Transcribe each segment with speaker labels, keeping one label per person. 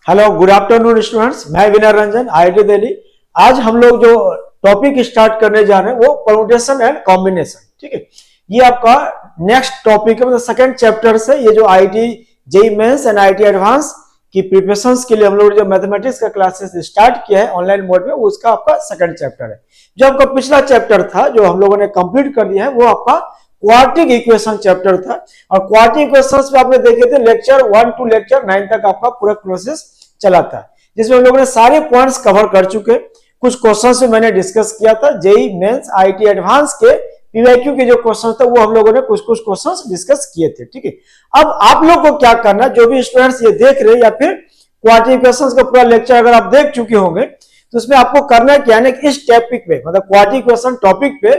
Speaker 1: Hello, good afternoon students. मैं विनय Ranjan, IIT Delhi. आज हम लोग जो टॉपिक स्टार्ट करने जा रहे हैं वो परम्यूटेशन एंड कॉम्बिनेशन। ठीक है, ये आपका नेक्स्ट टॉपिक है, मतलब सेकंड चैप्टर से। ये जो IIT JEE mains and IIT advance की प्रिपरेशंस के लिए हम लोग जो मैथमेटिक्स का क्लासेस स्टार्ट किया है ऑनलाइन मोड में, उसका आपका सेकंड चैप्टर है। जो आपका पिछला चैप्टर था जो हम लोगों ने कंप्लीट कर दिया है वो आपका क्वाड्रेटिक इक्वेशन चैप्टर था। और क्वाड्रेटिक इक्वेशंस में आपने देखे थे लेक्चर 1 to लेक्चर 9 तक आपका पूरा प्रोसेस चला था, जिसमें हम लोगों ने सारे पॉइंट्स कवर कर चुके। कुछ क्वेश्चंस में मैंने डिस्कस किया था जेईई मेंस आईआईटी एडवांस के पीवाईक्यू के जो क्वेश्चन थे वो हम लोगों ने कुछ क्वेश्चंस डिस्कस किए थे। ठीक है, अब आप लोग को क्या करना, जो भी स्टूडेंट्स ये देख रहे हैं या फिर क्वाड्रेटिक इक्वेशंस का पूरा लेक्चर अगर आप देख चुके होंगे तो उसमें आपको करना क्या है कि इस टॉपिक पे, मतलब क्वाड्रेटिक इक्वेशन टॉपिक पे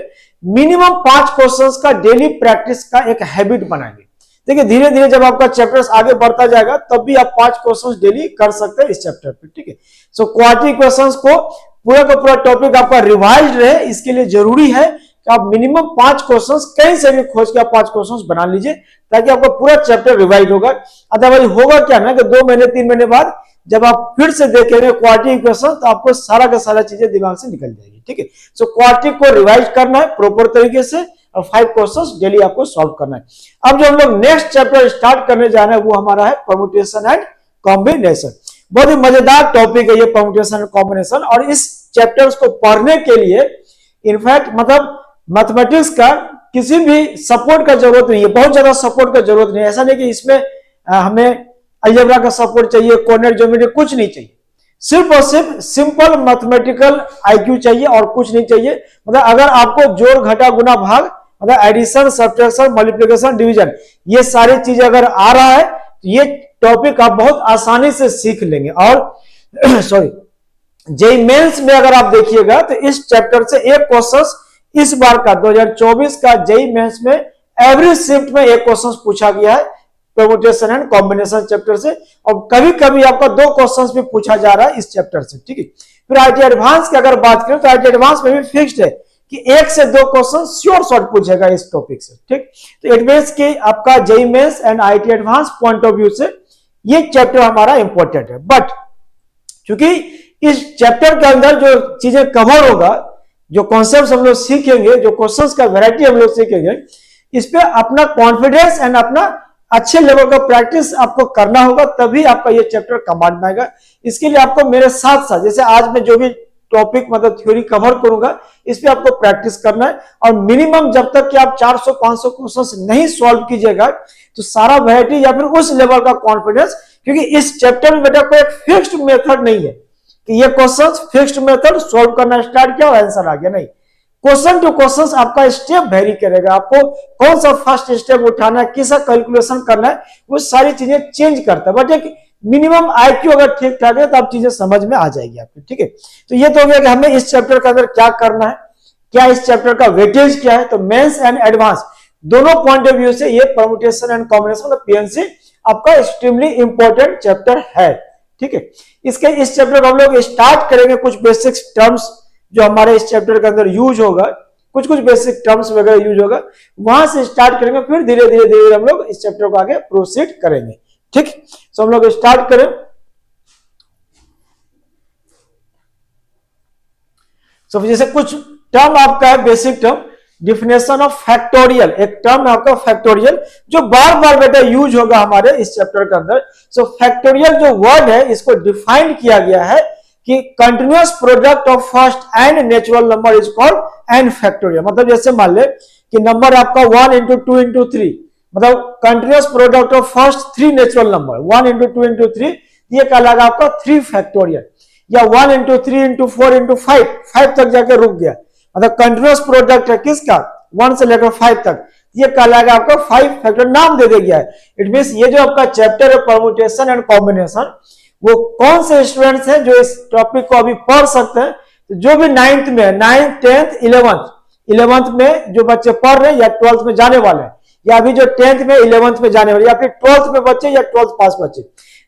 Speaker 1: मिनिमम 5 क्वेश्चंस का डेली प्रैक्टिस का एक हैबिट बनाएंगे। देखिए, धीरे धीरे जब आपका चैप्टर्स आगे बढ़ता जाएगा तब भी आप 5 क्वेश्चंस डेली कर सकते हैं इस चैप्टर पे। ठीक है, सो क्वाड्रेटिक इक्वेशंस को पूरा का पूरा टॉपिक आपका रिवाइज रहे, इसके लिए जरूरी है कि आप मिनिमम 5 क्वेश्चंस कहीं से भी खोज के आप 5 क्वेश्चंस बना लीजिए, ताकि आपका पूरा चैप्टर रिवाइज होगा। अदरवाइज होगा क्या ना कि 2 महीने 3 महीने बाद जब आप फिर से देखेंगे क्वाड्रेटिक इक्वेशन तो आपको सारा का सारा चीजें दिमाग से निकल जाएगी। ठीक है, सो क्वाड्रेटिक को रिवाइज करना है प्रॉपर तरीके से और 5 क्वेश्चंस डेली आपको सॉल्व करना है। अब जो हम लोग नेक्स्ट चैप्टर स्टार्ट करने जा रहे हैं वो हमारा है परम्यूटेशन एंड कॉम्बिनेशन। बहुत ही मजेदार टॉपिक है ये परम्यूटेशन एंड कॉम्बिनेशन। और इस चैप्टर्स को पढ़ने के लिए इनफैक्ट मतलब मैथमेटिक्स का किसी भी सपोर्ट का जरूरत नहीं है, बहुत ज्यादा सपोर्ट का जरूरत नहीं है। ऐसा नहीं कि इसमें हमें अलजेब्रा का सपोर्ट चाहिए, कोऑर्डिनेट ज्योमेट्री, कुछ नहीं चाहिए। सिर्फ और सिर्फ सिंपल मैथमेटिकल आईक्यू चाहिए और कुछ नहीं चाहिए। मतलब अगर आपको जोड़ घटा गुना भाग, मतलब एडिशन सब्ट्रैक्शन मल्टीप्लिकेशन डिवीजन, ये सारी चीजें अगर आ रहा है तो ये टॉपिक आप बहुत आसानी से सीख लेंगे। और सॉरी, जेईई मेंस में अगर आप देखिएगा तो इस चैप्टर से एक क्वेश्चन इस बार का 2024 का जेईई मेंस में एवरेज शिफ्ट में एक क्वेश्चन पूछा गया है परम्यूटेशन एंड कॉम्बिनेशन चैप्टर से। और कभी कभी आपका 2 क्वेश्चंस भी पूछा जा रहा है इस चैप्टर से। ठीक है, फिर आईआईटी एडवांस की अगर बात करें तो आईआईटी एडवांस में भी फिक्स्ड है कि 1 से 2 क्वेश्चन श्योर शॉर्ट पूछेगा इस टॉपिक से। ठीक, तो इट मींस कि आपका JEE mains and IIT advance point of view से ये चैप्टर हमारा इंपॉर्टेंट है। बट क्योंकि इस चैप्टर के अंदर जो चीजें कवर होगा, जो कॉन्सेप्ट हम लोग सीखेंगे, जो क्वेश्चंस का वैरायटी हम लोग सीखेंगे, इस पे अपना कॉन्फिडेंस एंड अपना अच्छे लेवल का प्रैक्टिस आपको करना होगा, तभी आपका ये चैप्टर कमांड में आएगा। इसके लिए आपको मेरे साथ साथ जैसे आज मैं जो भी टॉपिक मतलब थ्योरी कवर करूंगा इस पे आपको प्रैक्टिस करना है। और मिनिमम जब तक कि आप 400-500 क्वेश्चंस नहीं सॉल्व कीजिएगा तो सारा वैरायटी या फिर उस लेवल का कॉन्फिडेंस, क्योंकि इस चैप्टर में बेटा कोई एक फिक्स्ड मेथड नहीं है कि ये क्वेश्चन फिक्स्ड मेथड सॉल्व करना स्टार्ट किया और आंसर आ गया। नहीं, क्वेश्चन टू क्वेश्चन आपका स्टेप वेरी करेगा। आपको कौन सा फर्स्ट स्टेप उठाना है, किसा कैलकुलेशन करना है, वो सारी चीजें चेंज करता है। बट एक मिनिमम आईक्यू अगर ठीक ठाक है तो आप चीजें समझ में आ जाएगी आपकी। ठीक है, तो ये तो हो गया कि हमें इस चैप्टर के अंदर क्या करना है, क्या इस चैप्टर का वेटेज क्या है। तो मेंस एंड एडवांस दोनों पॉइंट ऑफ व्यू से ये परम्यूटेशन एंड कॉम्बिनेशन मतलब पीएनसी आपका एक्सट्रीमली इंपॉर्टेंट चैप्टर है। ठीक है, इसके इस चैप्टर को हम लोग स्टार्ट करेंगे कुछ बेसिक टर्म्स जो हमारे इस चैप्टर के अंदर यूज होगा, कुछ बेसिक टर्म्स वगैरह यूज होगा, वहां से स्टार्ट करेंगे, फिर धीरे धीरे हम लोग इस चैप्टर को आगे प्रोसीड करेंगे। ठीक, तो हम लोग स्टार्ट करें। तो जैसे कुछ टर्म आपका है basic term, definition of factorial, एक टर्म है आपका फैक्टोरियल जो बार बार बेटा यूज होगा हमारे इस चैप्टर के अंदर। सो फैक्टोरियल जो वर्ड है इसको डिफाइन किया गया है कि continuous product of first and natural number is called N factorial. मतलब जैसे मान ले कि नंबर आपका 1 into 2 into 3, मतलब continuous product of first 3 natural number 1 into 2 into 3, ये कहलाएगा आपका 3 फैक्टोरियल। या 1 into 3 into 4 into 5 तक जाके रुक गया, मतलब कंटिन्यूअस प्रोडक्ट है किसका 1 से लेकर 5 तक, ये कहलाएगा आपका 5 फैक्टर, नाम दे दिया है। इट मींस ये जो आपका चैप्टर है परम्यूटेशन एंड कॉम्बिनेशन, वो कौन से स्टूडेंट्स हैं जो इस टॉपिक को अभी पढ़ सकते हैं, तो जो भी 9th में है, 9th 10th 11th में जो बच्चे पढ़ रहे हैं या 12th में जाने वाले हैं, या अभी जो 10th में 11th में जाने वाले, या फिर 12th में बच्चे या 12th पास बच्चे,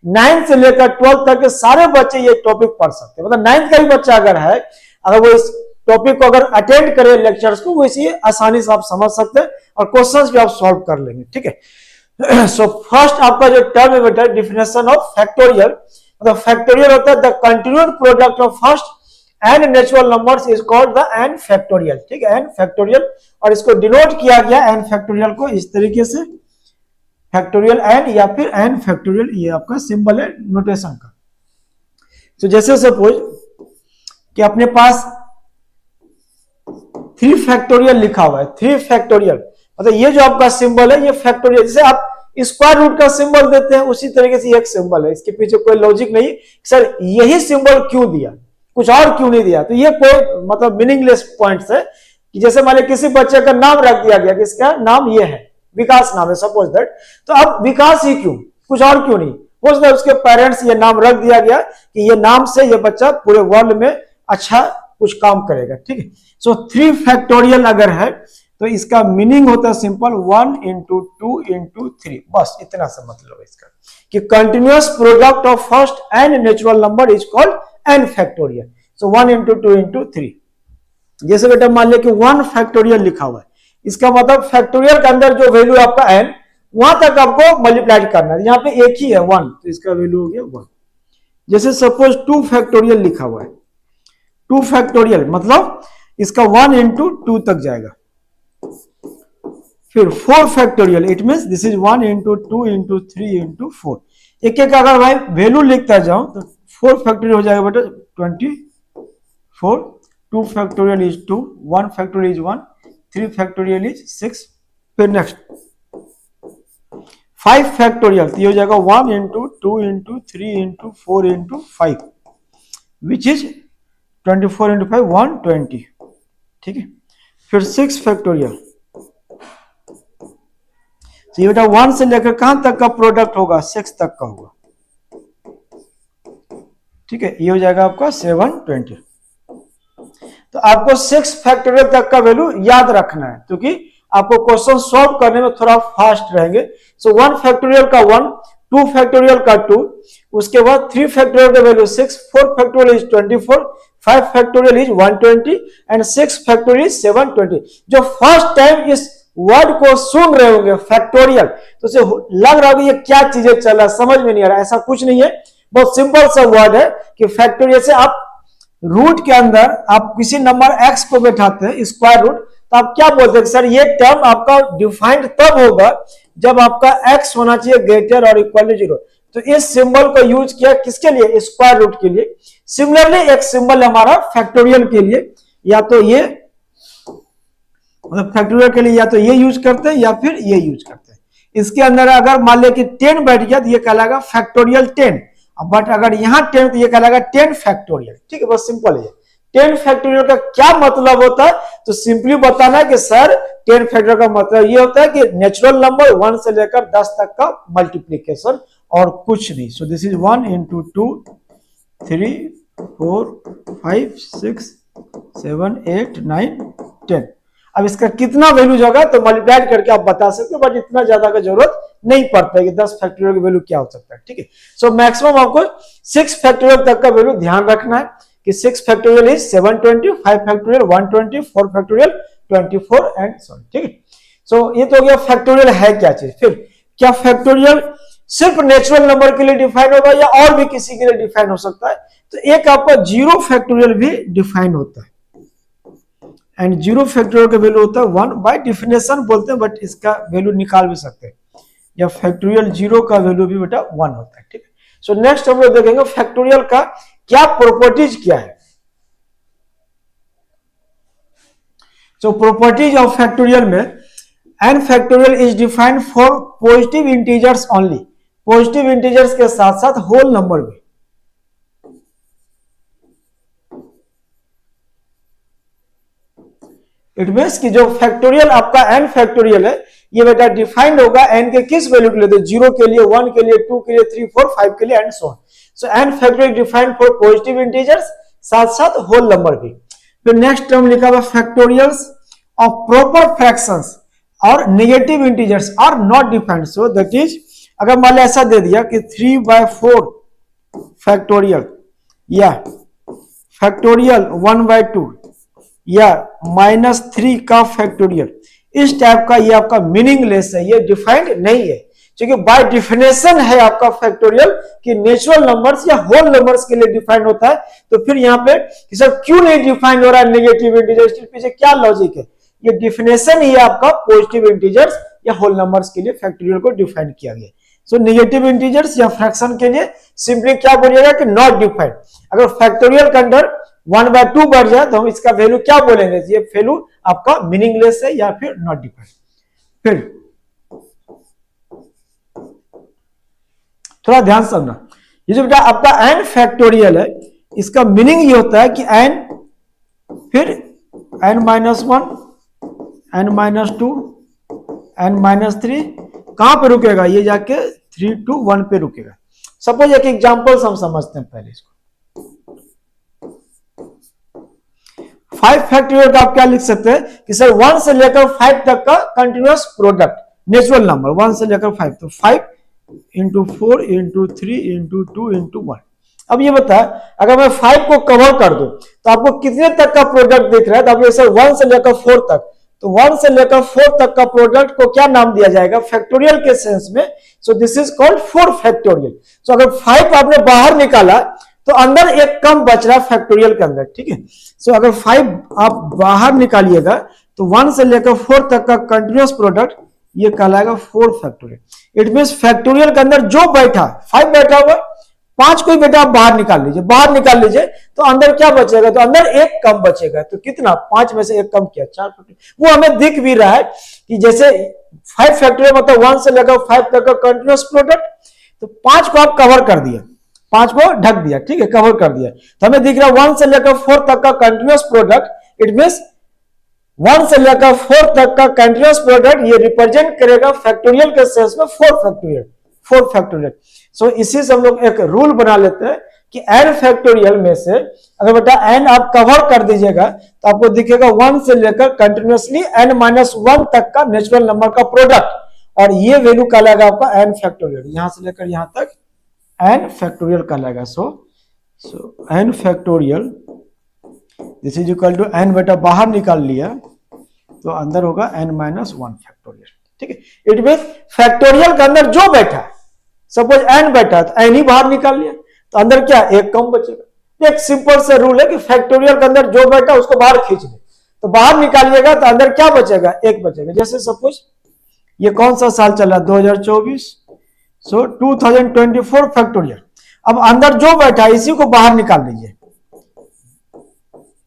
Speaker 1: 9th से लेकर 12th तक के सारे बच्चे ये टॉपिक पढ़ सकते हैं। मतलब 9th का भी बच्चा अगर है, अगर वो इस टॉपिक को अगर अटेंड करे लेक्चर्स को, वो इसी आसानी से आप समझ सकते हैं और क्वेश्चंस भी आप सॉल्व कर लेंगे। ठीक है, सो फर्स्ट आपका जो टर्म है बेटा डिफिनेशन ऑफ फैक्टोरियल, मतलब फैक्टोरियल होता है the continued product of first N natural numbers is called the N factorial, ठीक है, एन फैक्टोरियल। और इसको डिनोट किया गया एन फैक्टोरियल को इस तरीके से, फैक्टोरियल एन या फिर एन फैक्टोरियल, ये आपका सिंबल है नोटेशन का। तो जैसे सपोज कि अपने पास 3 फैक्टोरियल लिखा हुआ है, 3 फैक्टोरियल, मतलब ये जो आपका सिंबल है ये फैक्टोरियल, जैसे आप स्क्वायर रूट का सिंबल देते हैं उसी तरीके से एक सिंबल है, इसके पीछे कोई लॉजिक नहीं सर यही सिंबल क्यों दिया, कुछ और क्यों नहीं दिया, तो ये कोई मतलब मीनिंगलेस पॉइंट्स है। कि जैसे मान लीजिए किसी बच्चे का नाम रख दिया गया कि इसका नाम ये है, विकास नाम है सपोज दैट, तो अब विकास ही क्यों, कुछ और क्यों नहीं, हो सकता है उसके पेरेंट्स ये नाम रख दिया गया कि ये नाम से ये बच्चा पूरे वर्ल्ड में अच्छा कुछ काम करेगा, ठीक है। सो 3 फैक्टोरियल अगर है तो इसका मीनिंग होता है सिंपल 1 into 2 into 3, बस इतना सा मतलब है इसका कि continuous product of first N natural number is called N factorial. So 1 into 2 into 3, जैसे बेटा मान लिया कि 1 फैक्टोरियल लिखा हुआ है, इसका मतलब फैक्टोरियल के अंदर जो वैल्यू आपका एन वहां तक आपको मल्टीप्लाई करना है, यहाँ पे एक ही है 1, तो इसका वैल्यू हो गया 1। जैसे सपोज 2 फैक्टोरियल लिखा हुआ है, 2 फैक्टोरियल मतलब इसका 1 into 2 तक जाएगा। फिर 4 factorial, it means this is 1 into 2 into 3 into 4। एक एक अगर भाई वैल्यू लिखता जाऊं तो 4 फैक्टोरियल हो जाएगा बेटा 24, 2 factorial is 2, 1 factorial is 1, 3 factorial is 6। फिर नेक्स्ट 5 फैक्टोरियल, तो ये हो जाएगा 1 into 2 into 3 into 4 into 5 which is 24 into 5 120, ठीक है। फिर 6 फैक्टोरियल, तो ये बेटा 1 से लेकर कहां तक का प्रोडक्ट होगा, 6 तक का होगा, ठीक है, ये हो जाएगा आपका 720। तो आपको 6 फैक्टोरियल तक का वैल्यू याद रखना है क्योंकि आपको क्वेश्चन सॉल्व करने में थोड़ा फास्ट रहेंगे। सो 1 फैक्टोरियल का 1, 2 फैक्टोरियल का 2, उसके बाद 3 फैक्टोरियल का value 6, 4 factorial is 24, 5 factorial is 120 and 6 factorial is 720। जो फर्स्ट टाइम इस वर्ड को सुन रहे होंगे फैक्टोरियल तो उसे लग रहा होगा ये क्या चीजें चल रहा है, समझ में नहीं आ रहा, ऐसा कुछ नहीं है, बहुत सिंपल सा वर्ड है कि फैक्टोरियल से आप रूट के अंदर आप किसी नंबर x को बैठाते हैं स्क्वायर रूट, तो आप क्या बोलते हैं सर ये टर्म आपका डिफाइंड तब होगा जब आपका x होना चाहिए ग्रेटर और इक्वल टू 0। तो इस सिंबल को यूज किया किसके लिए, स्क्वायर रूट के लिए। सिमिलरली एक सिंबल हमारा फैक्टोरियल के लिए, या तो ये मतलब फैक्टोरियल के लिए या तो ये यूज करते हैं या फिर ये यूज करते हैं। इसके अंदर अगर मान लिया कि 10 बैठ गया तो ये कहलाएगा फैक्टोरियल 10, बट अगर यहाँ 10 तो ये कहलाएगा 10 फैक्टोरियल, ठीक है, बस सिंपल है। 10 फैक्टोरियल का क्या मतलब होता है, तो सिंपली बताना है कि सर 10 फैक्टोरियल का मतलब ये होता है कि नेचुरल नंबर 1 से लेकर 10 तक का मल्टीप्लीकेशन और कुछ नहीं। सो दिस इज 1 into 2 3 4 5 6 7 8 9 10। अब इसका कितना वैल्यू होगा तो मल्टीप्लाई करके आप बता सकते हो, बट इतना ज्यादा का जरूरत नहीं पड़ता है कि 10 फैक्टोरियल का वैल्यू क्या हो सकता है, ठीक है। सो मैक्सिमम आपको 6 फैक्टोरियल तक का वैल्यू ध्यान रखना है कि 6 factorial is 720, 5 factorial 120, 4 factorial 24 and so, ठीक है। सो ये तो हो गया फैक्टोरियल है क्या चीज। फिर क्या फैक्टोरियल सिर्फ नेचुरल नंबर के लिए डिफाइन होगा या और भी किसी के लिए डिफाइन हो सकता है, तो एक आपका 0 फैक्टोरियल भी डिफाइन होता है एंड 0 फैक्टोरियल का वैल्यू होता है 1, बाय डेफिनेशन बोलते हैं, बट इसका वैल्यू निकाल भी सकते हैं, या फैक्टोरियल 0 का वैल्यू भी बेटा 1 होता है, ठीक है। सो नेक्स्ट हम लोग देखेंगे फैक्टोरियल का क्या प्रॉपर्टीज क्या है। सो प्रॉपर्टीज ऑफ फैक्टोरियल में N factorial is defined for positive integers only, positive integers के साथ साथ होल नंबर भी। इट मींस कि जो फैक्टोरियल आपका एन फैक्टोरियल है ये बेटा डिफाइंड होगा एन के किस वैल्यू के लिए, तो 0 के लिए, 1 के लिए, 2 के लिए, 3 4 5 के लिए and so on. So N factorial defined for positive integers साथ साथ होल नंबर भी। फिर नेक्स्ट टर्म लिखा हुआ फैक्टोरियल्स ऑफ प्रॉपर फ्रैक्शंस और negative integers are not defined. So that is अगर मान लो ऐसा दे दिया कि 3/4 फैक्टोरियल या फैक्टोरियल 1/2 या -3 का फैक्टोरियल, इस टाइप का ये आपका मीनिंगलेस है, ये डिफाइंड नहीं है। क्योंकि बाय डिफिनेशन है आपका फैक्टोरियल कि नेचुरल नंबर्स या होल नंबर्स के लिए डिफाइन होता है। तो फिर यहाँ पे कि सर क्यों नहीं डिफाइन हो रहा है नेगेटिव इंटीजर्स, पीछे क्या लॉजिक है? ये डिफिनेशन ही आपका पॉजिटिव इंटीजर्स या होल नंबर्स के लिए फैक्टोरियल को डिफाइन किया गया। सो नेगेटिव इंटीजर्स या फ्रैक्शन के लिए सिंपली क्या बोलिएगा कि नॉट डिफाइंड। अगर फैक्टोरियल के अंदर 1/2 बढ़ जाए तो हम इसका वैल्यू क्या बोलेंगे? ये वैल्यू आपका मीनिंगलेस है या फिर नॉट डिफाइंड। फिर थोड़ा ध्यान समझना, ये जो बेटा आपका n फैक्टोरियल है, इसका मीनिंग ये होता है कि n फिर n-1, n-2, n-3 कहां पे रुकेगा? ये जाके 3 to 1 पे रुकेगा। सपोज एक एग्जांपल हम समझते हैं पहले इसको। 5 फैक्टोरियल का आप क्या लिख सकते हैं कि सर 1 से लेकर 5 तक का कंटिन्यूअस प्रोडक्ट नेचुरल नंबर 1 से लेकर 5, तो 5 इंटू 4 इंटू 3 इंटू 2 इंटू 1। अब ये बता, अगर मैं 5 को कवर कर दूं तो आपको कितने तक का प्रोडक्ट दिख रहा है? तो आप जैसे 1 से लेकर 4 तक, तो 1 से लेकर 4 तक का प्रोडक्ट को क्या नाम दिया जाएगा फैक्टोरियल के सेंस में? So this is called 4 factorial. So अगर 5 आपने बाहर निकाला तो अंदर एक कम बच रहा है फैक्टोरियल के अंदर, ठीक है। सो अगर 5 आप बाहर निकालिएगा तो 1 से लेकर 4 तक का कंटिन्यूअस प्रोडक्ट ये कहलाएगा 4 फैक्टोरियल। इट मींस फैक्टोरियल के अंदर जो बैठा 5 बैठा हुआ, 5 को ही बेटा आप बाहर निकाल लीजिए, बाहर निकाल लीजिए तो अंदर क्या बचेगा? तो अंदर एक कम बचेगा। तो कितना? 5 में से एक कम किया, 4 फैक्टोरियल। वो हमें दिख भी रहा है कि जैसे 5 फैक्टोरियल मतलब 1 से लेकर 5 तक का कंटिन्यूअस प्रोडक्ट, तो 5 को आप कवर कर दिया, 5 को ढक दिया, ठीक है, कवर कर दिया। तो हमें दिख रहा है 1 से लेकर 4 तक का कंटिन्यूअस प्रोडक्ट। इट मींस 1 से लेकर 4 तक का कंटिन्यूअस प्रोडक्ट ये रिप्रेजेंट करेगा फैक्टोरियल के सेंस में 4 फैक्टोरियल, 4 फैक्टोरियल। सो इसी से हम लोग एक रूल बना लेते हैं कि n फैक्टोरियल में से अगर बेटा n आप कवर कर दीजिएगा तो आपको दिखेगा 1 से लेकर कंटिन्यूअसली n-1 तक का नेचुरल नंबर का प्रोडक्ट, और ये वैल्यू कहलाएगा आपका n फैक्टोरियल। यहां से लेकर यहां तक n फैक्टोरियल कहलाएगा। So n factorial this is equal to n बेटा बाहर निकाल लिया तो अंदर होगा n-1 फैक्टोरियल, ठीक है। इट मींस फैक्टोरियल के अंदर जो बैठा है, सपोज n बैठा तो n ही बाहर निकाल लिया तो अंदर क्या एक कम बचेगा। एक सिंपल से रूल है कि फैक्टोरियल के अंदर जो बैठा उसको बाहर खींच ले, तो बाहर निकालिएगा तो अंदर क्या बचेगा? एक बचेगा। जैसे सपोज ये कौन सा साल चला? 2024, सो 2024 फैक्टोरियल। अब अंदर जो बैठा है इसी को बाहर निकाल लीजिए,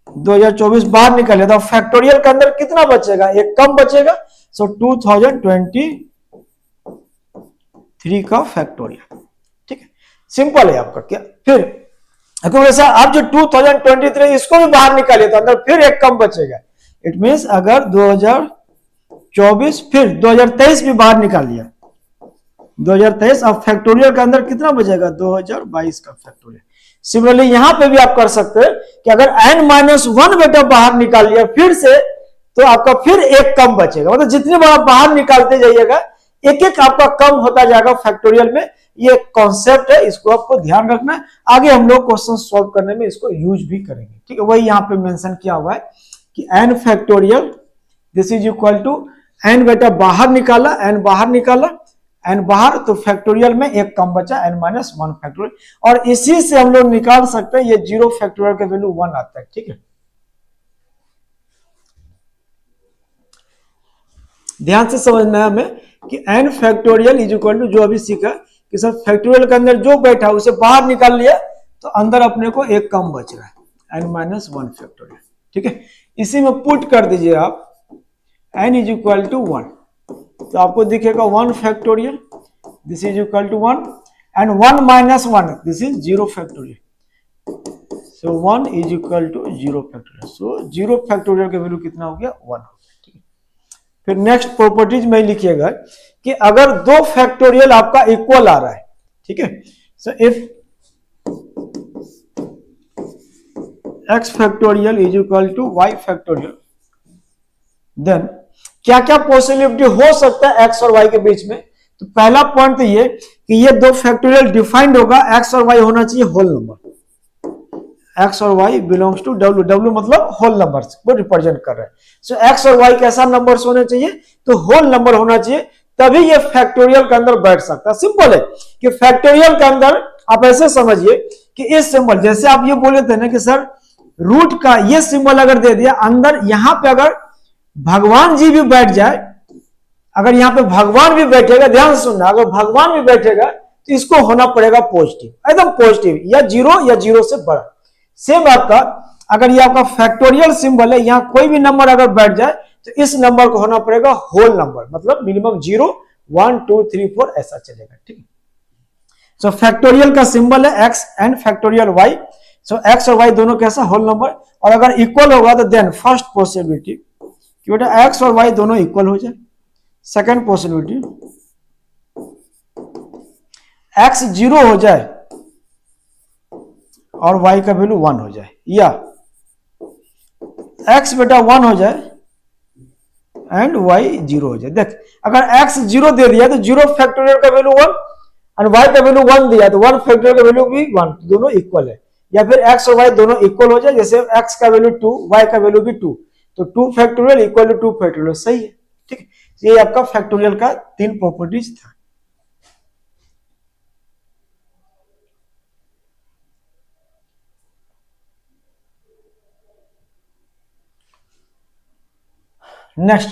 Speaker 1: 2024 बाहर निकाले तो फैक्टोरियल के अंदर कितना बचेगा? एक कम बचेगा। सो 2023 का फैक्टोरियल, ठीक है, सिंपल है आपका। क्या फिर वैसा आप जो 2023 इसको भी बाहर निकाले तो अंदर फिर एक कम बचेगा। इट मींस अगर 2024 फिर 2023 भी बाहर निकाल लिया, 2023, अब फैक्टोरियल के अंदर कितना बचेगा? 2022 का फैक्टोरियल। सिमिलरली यहां पे भी आप कर सकते हैं कि अगर n-1 बेटा बाहर निकाल लिया फिर से तो आपका फिर एक कम बचेगा। मतलब जितनी बार आप बाहर निकालते जाइएगा एक एक आपका कम होता जाएगा फैक्टोरियल में। ये कॉन्सेप्ट है, इसको आपको ध्यान रखना है। आगे हम लोग क्वेश्चन सॉल्व करने में इसको यूज भी करेंगे, ठीक है। वही यहां पे मेंशन किया हुआ है कि n factorial this is equal to n बेटा बाहर निकाला, n बाहर निकाला, n बाहर, तो फैक्टोरियल में एक कम बचा n-1 फैक्टोरियल, और इसी से हम लोग निकाल सकते हैं ये 0 फैक्टोरियल का वैल्यू 1 आता है, ठीक है। ध्यान से समझना है हमें कि n factorial is equal to जो अभी सीखा कि सर फैक्टोरियल के अंदर जो बैठा उसे बाहर निकाल लिया तो अंदर अपने को एक कम बच रहा है n-1 फैक्टोरियल, ठीक है। इसी में पुट कर दीजिए आप n इज इक्वल टू 1, तो आपको दिखेगा 1 factorial this is equal to 1 and 1-1 this is 0 factorial. So 1 is equal to 0 factorial. So 0 factorial का वैल्यू कितना हो गया? 1 हो गया, ठीक है। फिर नेक्स्ट प्रॉपर्टीज में लिखिएगा कि अगर 2 फैक्टोरियल आपका इक्वल आ रहा है, ठीक है। So if x factorial is equal to y factorial, then क्या क्या पॉसिबिलिटी हो सकता है x और y के बीच में? तो पहला पॉइंट तो ये कि ये 2 फैक्टोरियल डिफाइंड होगा, x और y होना चाहिए होल नंबर, x और y belongs to w, w मतलब होल नंबर्स को रिप्रेजेंट कर रहा है। सो x और y कैसा नंबर्स होने चाहिए? तो होल नंबर होना चाहिए। तभी ये फैक्टोरियल के अंदर बैठ सकता है। सिंपल है कि फैक्टोरियल के अंदर आप ऐसे समझिए कि इस सिंबल, जैसे आप ये बोले थे ना कि सर रूट का ये सिंबल अगर दे दिया अंदर, यहां पे अगर भगवान जी भी बैठ जाए, अगर यहां पे भगवान भी बैठेगा, ध्यान से सुनना, अगर भगवान भी बैठेगा तो इसको होना पड़ेगा पॉजिटिव, एकदम पॉजिटिव, या जीरो से बड़ा। सेम आपका अगर ये आपका फैक्टोरियल सिंबल है, यहां कोई भी नंबर अगर बैठ जाए तो इस नंबर को होना पड़ेगा होल नंबर, मतलब मिनिमम 0 1 2 3 4 ऐसा चलेगा। ठीक है, सो फैक्टोरियल का सिंबल है x and factorial y। So x और y दोनों कैसा होल नंबर, और अगर इक्वल होगा तो देन फर्स्ट पॉसिबिलिटी कि बेटा x और y दोनों इक्वल हो जाए। सेकंड पॉसिबिलिटी x 0 हो जाए और y का वैल्यू 1 हो जाए, या x बेटा 1 हो जाए एंड y 0 हो जाए। देख अगर x 0 दे दिया तो 0 फैक्टोरियल का वैल्यू 1 और y का वैल्यू 1 दिया तो 1 फैक्टोरियल का वैल्यू भी 1, दोनों इक्वल है। या फिर x और y दोनों इक्वल हो जाए, जैसे x का वैल्यू 2 y का वैल्यू भी 2, तो 2 फैक्टोरियल इक्वल टू 2 फैक्टोरियल, सही है। ठीक है, ये आपका फैक्टोरियल का 3 प्रॉपर्टीज था। नेक्स्ट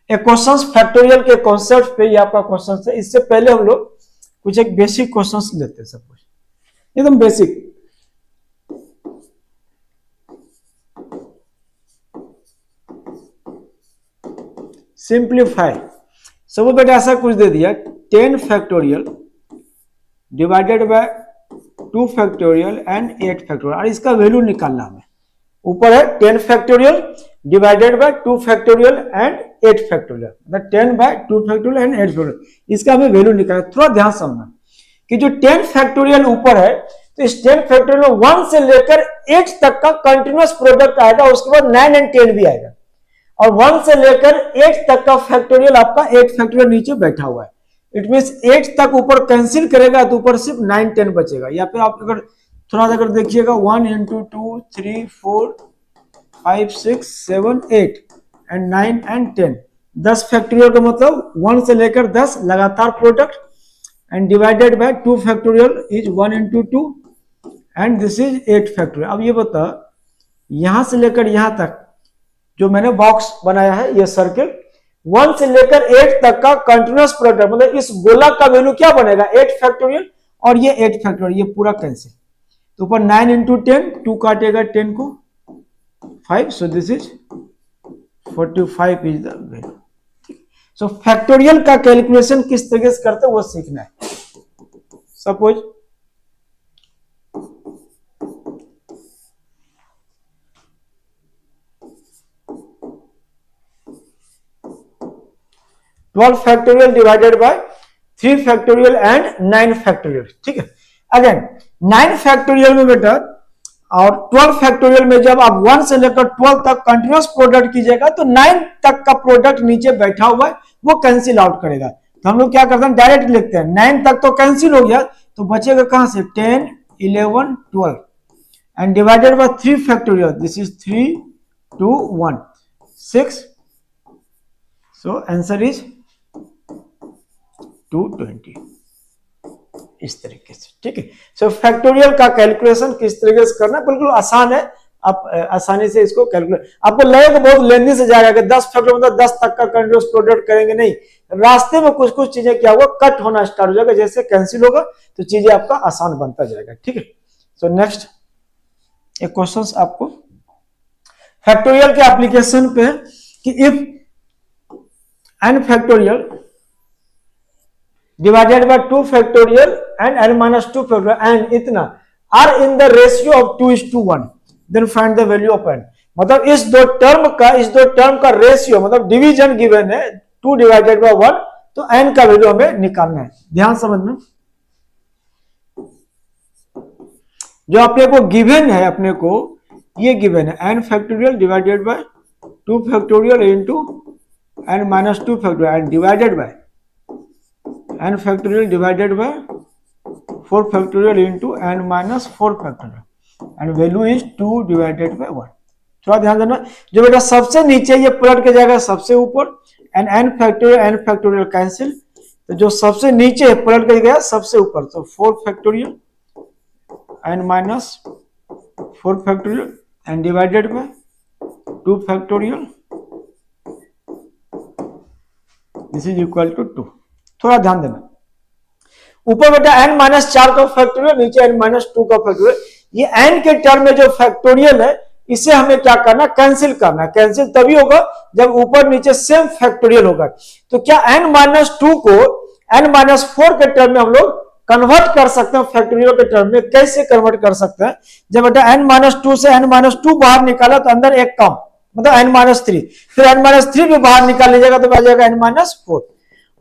Speaker 1: एक क्वेश्चंस फैक्टोरियल के कॉन्सेप्ट पे, ये आपका क्वेश्चन है। इससे पहले हम लोग कुछ एक बेसिक क्वेश्चंस लेते हैं, सब कुछ एकदम बेसिक। सिंप्लीफाई, सब बेटा ऐसा कुछ दे दिया 10 factorial divided by 2 factorial and 8 factorial, और इसका वैल्यू निकालना हमें। ऊपर है 10 factorial divided by 2 factorial and 8 factorial, मतलब 10 बाय 2 फैक्टोरियल एंड 8 फैक्टोरियल, इसका हमें वैल्यू निकालना। थोड़ा ध्यान समझना कि जो 10 फैक्टोरियल ऊपर है, तो इस 10 फैक्टोरियल में 1 से लेकर 8 तक का कंटिन्यूअस प्रोडक्ट आएगा, उसके बाद 9 एंड 10 भी आएगा, और 1 से लेकर 8 तक का फैक्टोरियल आपका 8 फैक्टोरियल नीचे बैठा हुआ है। इट मींस 8 तक ऊपर कैंसिल करेगा तो ऊपर सिर्फ 9 10 बचेगा। या फिर आप अगर थोड़ा अगर देखिएगा 1 into 2 3 4 5 6 7 8 एंड 9 एंड 10, 10 फैक्टोरियल का मतलब 1 से लेकर 10 लगातार product, and divided by 2 factorial is 1 into 2 and this is 8 factorial. अब ये बता, यहां से लेकर यहां तक जो मैंने बॉक्स बनाया है, ये सर्किल 1 से लेकर 8 तक का कंटिन्यूअस प्रोडक्ट, मतलब इस गोलक का वैल्यू क्या बनेगा 8 फैक्टोरियल, और ये 8 फैक्टोरियल, ये पूरा कैंसिल। तो ऊपर 9 into 10, 2 काटेगा 10 को 5, सो this is 45 is the value. So factorial का कैलकुलेशन किस तरीके से करते हैं वो सीखना है। Suppose twelve factorial divided bye 3 factorial and 9 factorial. ठीक है, अगेन 9 फैक्टोरियल में बेटा और 12 फैक्टोरियल में जब आप 1 से लेकर 12 तक कंटिन्यूअस प्रोडक्ट कीजिएगा तो 9 तक का प्रोडक्ट नीचे बैठा हुआ है वो कैंसिल आउट करेगा। तो हम लोग क्या करते हैं, डायरेक्ट लिखते हैं 9 तक तो कैंसिल हो गया, तो बचेगा कहां से 10 11 12 and divided bye 3 factorial, this is 3 2 1 6, so answer is 220 इस तरीके से। ठीक है, सो फैक्टोरियल का कैलकुलेशन किस तरीके से करना बिल्कुल आसान है, आप आसानी से इसको कैलकुलेट। आपको लगेगा बहुत लेंदी से जाएगा कि 10 फैक्टोरियल मतलब 10 तक का कंटिन्यूअस प्रोडक्ट करेंगे, नहीं, रास्ते में कुछ कुछ चीजें क्या होगा कट होना स्टार्ट हो जाएगा, जैसे कैंसिल होगा तो चीजें आपका आसान बनता जाएगा। ठीक है, सो नेक्स्ट एक क्वेश्चन आपको फैक्टोरियल के एप्लीकेशन पे कि if n factorial divided by 2 factorial and n minus 2 factorial and इतना are in the ratio of 2:1, then find the value of n। मतलब इस दो टर्म का रेशियो, मतलब डिवीजन गिवन है 2 डिवाइडेड बाय 1, तो n का वैल्यू हमें निकालना है। ध्यान समझना, जो अपने को गिवन है, अपने को ये गिवन है n factorial divided by 2 factorial into n minus 2 factorial and divided by n factorial divided by 4 factorial into n minus 4 factorial and value is 2 divided by 1। थोड़ा ध्यान देना, जो बेटा सबसे नीचे ये पलट के जाएगा सबसे ऊपर, एंड एन फैक्टोरियल कैंसिल, तो जो सबसे नीचे पलट के गया सबसे ऊपर, तो 4 factorial N minus 4 factorial and divided by 2 factorial, this is equal to 2। थोड़ा ध्यान देना, ऊपर बेटा n माइनस 4 का फैक्टोरियल, नीचे n माइनस 2 का फैक्टोरियल। ये n के टर्म में जो फैक्टोरियल है इसे हमें क्या करना, कैंसिल करना। कैंसिल तभी होगा जब ऊपर नीचे सेम फैक्टोरियल होगा। तो क्या n माइनस 2 को n माइनस 4 के टर्म में हम लोग कन्वर्ट कर सकते हैं फैक्टोरियल के टर्म में? कैसे कन्वर्ट कर सकते हैं? जब बेटा n माइनस 2 से n माइनस 2 बाहर निकाला तो अंदर एक कम, मतलब n माइनस 3, फिर n माइनस 3 भी बाहर निकाल लीजिएगा तो आ जाएगा n माइनस 4,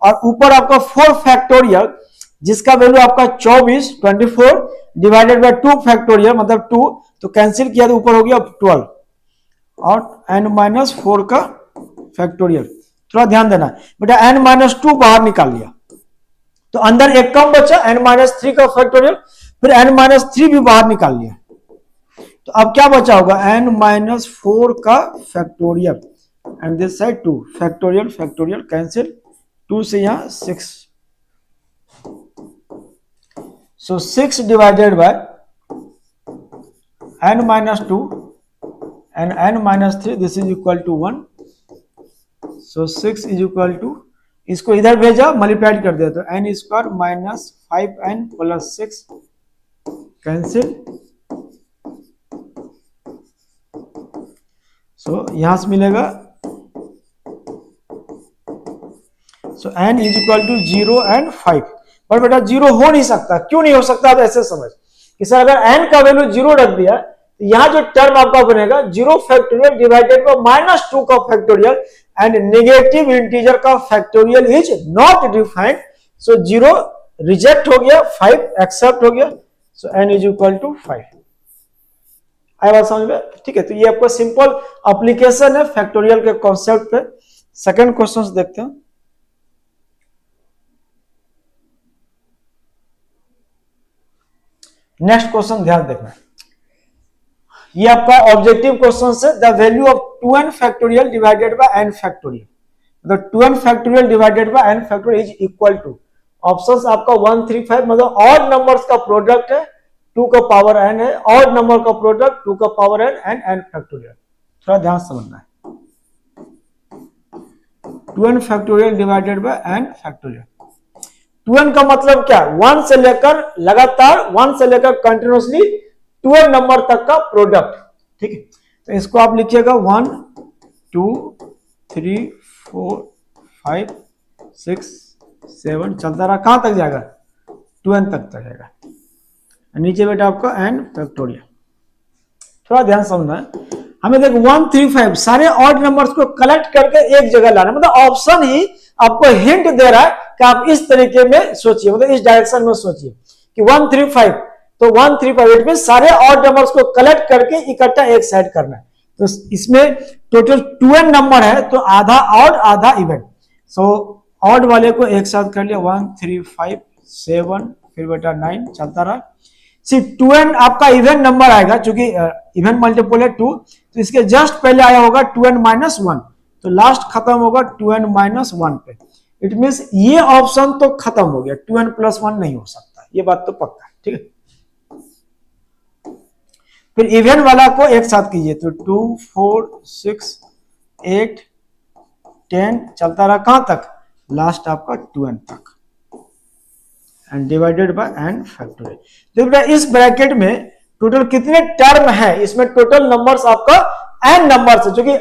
Speaker 1: और ऊपर आपका 4 फैक्टोरियल जिसका वैल्यू आपका 24 डिवाइडेड बाय 2 फैक्टोरियल मतलब 2, तो कैंसिल किया तो ऊपर हो गया 12 और n माइनस 4 का फैक्टोरियल। थोड़ा ध्यान देना बेटा, n माइनस 2 बाहर निकाल लिया तो अंदर एक कम बचा n माइनस 3 का फैक्टोरियल, फिर n माइनस 3 भी बाहर निकाल लिया, तो अब क्या बचा होगा n माइनस 4 का factorial and this side 2 factorial, factorial cancel, 2 से यहां 6, so 6 divided by n minus 2 and n minus 3, this is equal to 1, so 6 is equal to, इसको इधर भेजा मल्टीप्लाई कर दिया तो n square minus 5n plus 6 cancel, so यहां से मिलेगा, so n is equal to 0 and 5। पर बेटा 0 हो नहीं सकता, क्यों नहीं हो सकता? आप ऐसे समझ कि सर अगर n का वैल्यू 0 रख दिया तो यहां जो टर्म आपका बनेगा 0 फैक्टोरियल डिवाइडेड बाय माइनस 2 का फैक्टोरियल एंड नेगेटिव इंटीजर का factorial is not defined, so 0 reject हो गया, 5 एक्सेप्ट हो गया, सो n इज इक्वल टू 5। आया बात समझ में? ठीक है, तो ये आपका सिंपल एप्लीकेशन है फैक्टोरियल के कॉन्सेप्ट पे। सेकंड क्वेश्चन देखते हैं। नेक्स्ट क्वेश्चन ध्यान देखना, ये आपका ऑब्जेक्टिव क्वेश्चन है। The value of 2n factorial divided by n factorial, मतलब 2n factorial divided by n factorial is equal to, options आपका 1 3 5, मतलब ऑड नंबर्स का प्रोडक्ट है 2 का पावर n है, ऑड नंबर का प्रोडक्ट 2 का power n and n factorial. थोड़ा ध्यान समझना है, 2n factorial divided by n factorial. 2n का मतलब क्या? 1 से लेकर लगातार 1 से लेकर कंटिन्यूसली 12 नंबर तक का प्रोडक्ट। ठीक है, तो इसको आप लिखिएगा 1 2 3 4 5 6 7, चलता रहा, कहां तक जाएगा? 2n तक जाएगा, नीचे बेटा आपका n फैक्टोरियल। थोड़ा ध्यान समझना है, हमें देखो 1 3 5 सारे ऑड नंबर्स को कलेक्ट करके एक जगह लाना, मतलब ऑप्शन ही आपको हिंट दे रहा है कि आप इस तरीके में सोचिए, मतलब इस डायरेक्शन में सोचिए कि 1 3 5, तो 1 3 5 इट मीन सारे ऑड नंबर्स को कलेक्ट करके इकट्ठा एक साइड करना है। तो इसमें टोटल 2n नंबर है, तो आधा ऑड आधा इवन, सो ऑड वाले को एक साथ कर लिया 1 3 5 7, फिर बेटा 9, चलता रहा। सिर्फ 2n आपका इवन नंबर आएगा, क्योंकि इवन मल्टीपल है 2, तो इसके जस्ट पहले आया होगा 2n माइनस 1, तो लास्ट खत्म होगा 2n माइनस 1 पे। इट मीन्स ये ऑप्शन तो खत्म हो गया, 2n प्लस 1 नहीं हो सकता, ये बात तो पक्का है। ठीक है, फिर इवन वाला को एक साथ कीजिए, तो 2 4 6 8 10, चलता रहा कहां तक? लास्ट आपका 2n तक and divided by n factorial. तो बेटा इस ब्रैकेट में टोटल कितने टर्म है? इसमें टोटल नंबर्स आपका n नंबर्स है, क्योंकि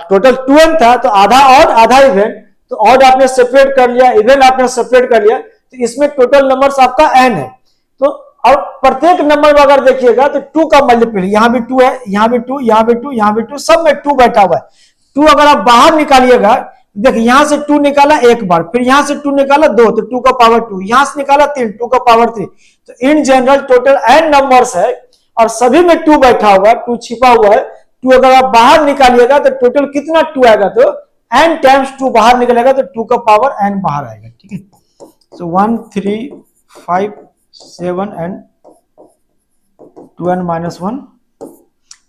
Speaker 1: टोटल 2n था, तो आधा ऑड आधा इवन, तो ऑड आपने सेपरेट कर लिया, इवन आपने सेपरेट कर लिया, तो इसमें टोटल नंबर्स आपका n है। तो अब प्रत्येक नंबर में अगर देखिएगा तो 2 का मल्टीपल, यहां भी 2 है, यहां भी 2, यहां भी 2, यहां भी 2, सब में 2 बैठा हुआ है। 2 अगर आप बाहर निकालिएगा, देखिए यहां से 2 निकाला एक बार, फिर यहां से 2 निकाला 2, तो 2 का पावर 2, यहां से निकाला 3, 2 का पावर 3, तो in general total n numbers है और सभी में 2 बैठा हुआ है, 2 छिपा हुआ है। 2 अगर आप बाहर निकालिएगा तो टोटल कितना 2 आएगा? तो n टाइम्स 2 बाहर निकलेगा, तो 2 का पावर n बाहर आएगा। ठीक है, सो 1 3 5 7 एंड 2n माइनस 1,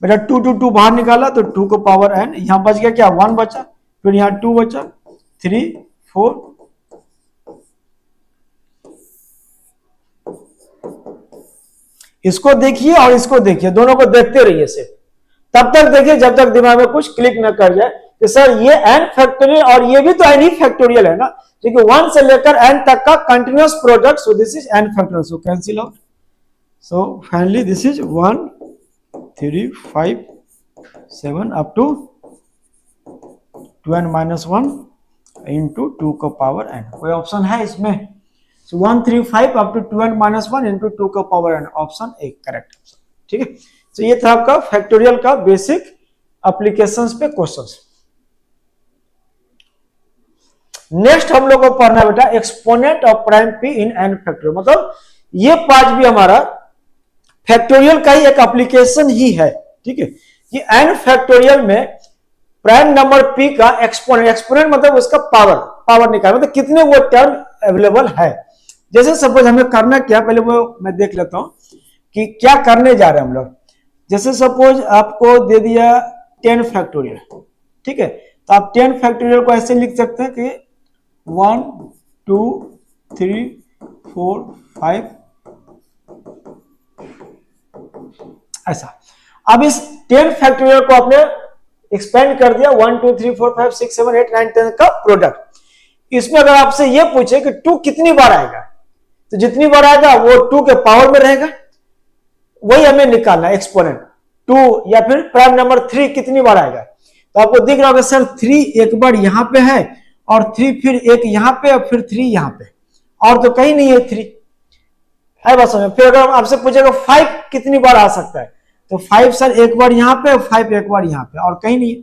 Speaker 1: बेटा 2 2 2 बाहर निकाला तो 2 का पावर n, यहां बच गया क्या? 1 बचा, फिर यहाँ 2 बचा, 3 4। इसको देखिए और इसको देखिए, दोनों को देखते रहिए सिर्फ, तब तक देखिए जब तक दिमाग में कुछ क्लिक न कर जाए कि सर ये n फैक्टोरियल और ये भी तो n ही फैक्टोरियल है ना, क्योंकि 1 से लेकर n तक का continuous product, so this is n factorial, so cancel out. So finally this is 1 3 5 7 up to 2n minus 1 into 2 का पावर n। कोई ऑप्शन है इसमें? So 1 3 5 up to 2n minus 1 into 2 का power n, option A correct option. ठीक है, तो ये था आपका फैक्टोरियल का बेसिक एप्लीकेशंस पे क्वेश्चंस। नेक्स्ट हम लोग को पढ़ना बेटा exponent of prime p in n factorial, मतलब ये पार्ट भी हमारा फैक्टोरियल का ही एक एप्लीकेशन ही है। ठीक है, कि n फैक्टोरियल में प्राइम नंबर p का एक्सपोनेंट, एक्सपोनेंट मतलब उसका पावर निकाल, मतलब कितने वो टर्म अवेलेबल है। जैसे सपोज हमें करना क्या, पहले वो मैं देख लेता हूं कि क्या करने जा रहे हैं हम लोग। जैसे सपोज आपको दे दिया 10 फैक्टोरियल, ठीक है, तो आप 10 फैक्टोरियल को ऐसे लिख सकते हैं कि 1 2 3 4 5 ऐसा। अब इस 10 फैक्टोरियल को आपने एक्सपेंड कर दिया 1 2 3 4 5 6 7 8 9 10 का प्रोडक्ट। इसमें अगर आपसे यह पूछे कि 2 कितनी बार आएगा, तो जितनी बार आएगा वो 2 के पावर में रहेगा, वही हमें निकालना है एक्सपोनेंट। 2 या फिर प्राइम नंबर 3 कितनी बार आएगा, तो आपको दिख रहा होगा सर 3 एक बार यहां पे है और 3 फिर एक यहां पे और फिर 3 यहां पे, और तो कहीं नहीं है 3 है बस में। फिर अगर आपसे पूछेगा 5 कितनी बार आ सकता है, तो 5 सर एक बार यहां पे, 5 एक बार यहां पे और कहीं नहीं है।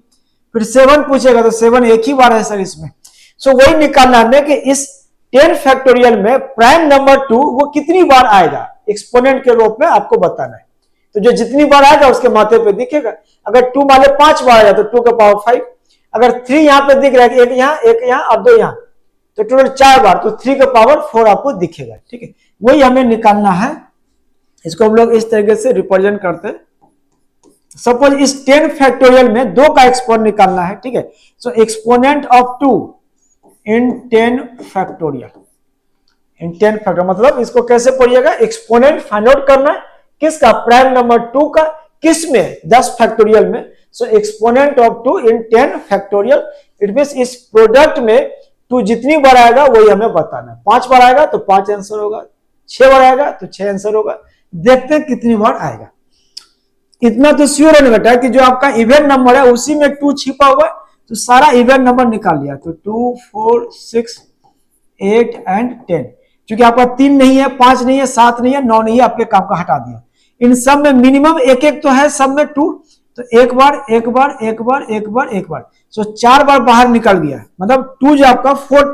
Speaker 1: फिर 7 पूछेगा तो 7 एक ही बार है सर इसमें। सो वही निकालना है कि इस 10 फैक्टोरियल में प्राइम नंबर 2 वो कितनी बार आएगा, एक्सपोनेंट के रूप में आपको बताना है। तो जो जितनी बार आएगा उसके माथे पे दिखेगा। अगर 2 मान लो 5 बार आएगा तो 2 का पावर 5। अगर 3 यहां पे दिख रहा है, एक यहां और 2 यहां, तो टोटल 4 बार, तो 3 का पावर 4 आपको दिखेगा। ठीक है, वही हमें निकालना है। इसको हम लोग इस तरीके से रिप्रेजेंट करते हैं। सपोज इस 10 फैक्टोरियल में 2 का एक्सपोनेंट निकालना है। ठीक है, so exponent of 2 in 10 factorial, in 10 factorial मतलब इसको कैसे पढ़िएगा, एक्सपोनेंट फाइंड आउट करना है किसका, प्राइम नंबर 2 का, किस में, 10 फैक्टोरियल में। So exponent of 2 in 10 factorial, it means इस प्रोडक्ट में 2 जितनी बार आएगा वही हमें बताना है। 5 बार आएगा तो 5 आंसर होगा, 6 बार आएगा तो 6 आंसर होगा। देखते हैं कितनी बार आएगा। इतना तो श्योर है बेटा कि जो आपका इवन नंबर है उसी में 2 छिपा हुआ है, तो सारा इवन नंबर निकाल लिया। तो 2 4 6 8 एंड 10, क्योंकि आपका 3 नहीं है, 5 नहीं है, 7 नहीं है, 9 नहीं है, आपके काम का हटा दिया। इन सब में मिनिमम एक एक तो है, सब में 2, तो एक बार एक बार एक बार एक बार एक बार, सो 4 बार बाहर निकल गया। मतलब 2 जो आपका 4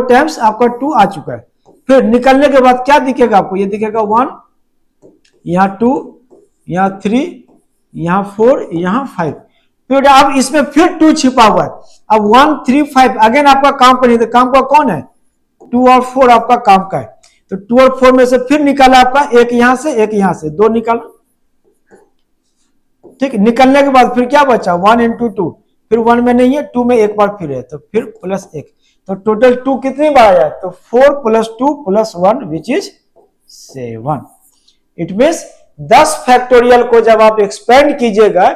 Speaker 1: टाइम्स आपका 2 आ चुका है। फिर निकलने के बाद क्या दिखेगा आपको, ये दिखेगा 1, यहाँ 2, यहाँ 3, यहाँ 4, यहाँ 5। फिर अब इसमें फिर 2 छिपा हुआ है। अब 1 3 5 अगेन आपका काम पर नहीं, तो काम का कौन है, 2 और 4 आपका काम का है। तो 2 और 4 में से फिर निकाला आपका एक यहां से एक यहां से, 2 निकाला। ठीक, निकलने के बाद फिर क्या बचा, 1 इंटू 2, फिर 1 में नहीं है, 2 में एक बार फिर है, तो फिर प्लस 1, तो टोटल 2 कितनी बार आया, तो 4 plus 2 plus 1 which is 7। It means 10 factorial को जब आप एक्सपेंड कीजिएगा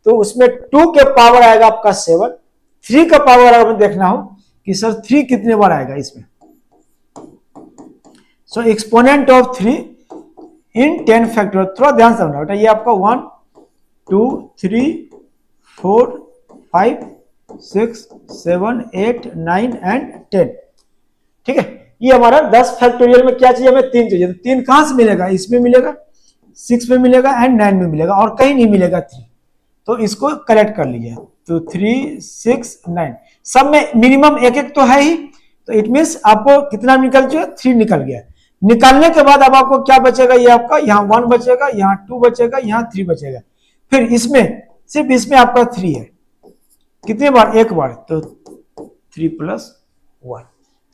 Speaker 1: तो उसमें 2 के पावर आएगा आपका 7, 3 का पावर अगर देखना हो कि सर 3 कितने बार आएगा इसमें। सो एक्सपोनेंट ऑफ 3 इन 10 फैक्टोरियल, थोड़ा ध्यान से समझना बेटा। ये आपका 1 2 3 4 5 6 7 8 9 एंड 10। ठीक है, ये हमारा 10 फैक्टोरियल में क्या चाहिए, हमें 3 चाहिए। तो 3 कहां से मिलेगा, इसमें मिलेगा, 6 में मिलेगा एंड 9 में मिलेगा, और कहीं नहीं मिलेगा 3। तो इसको करेक्ट कर लीजिए। तो 3 6 9 सब में मिनिमम एक एक तो है ही, तो इट मीन्स आपको कितना निकल चुका, 3 निकल गया। निकालने के बाद अब आपको क्या बचेगा, ये आपका यहाँ 1 बचेगा, यहाँ 2 बचेगा, यहाँ 3 बचेगा। फिर इसमें सिर्फ इसमें आपका 3 है, कितने बार, एक बार, तो 3 प्लस 1,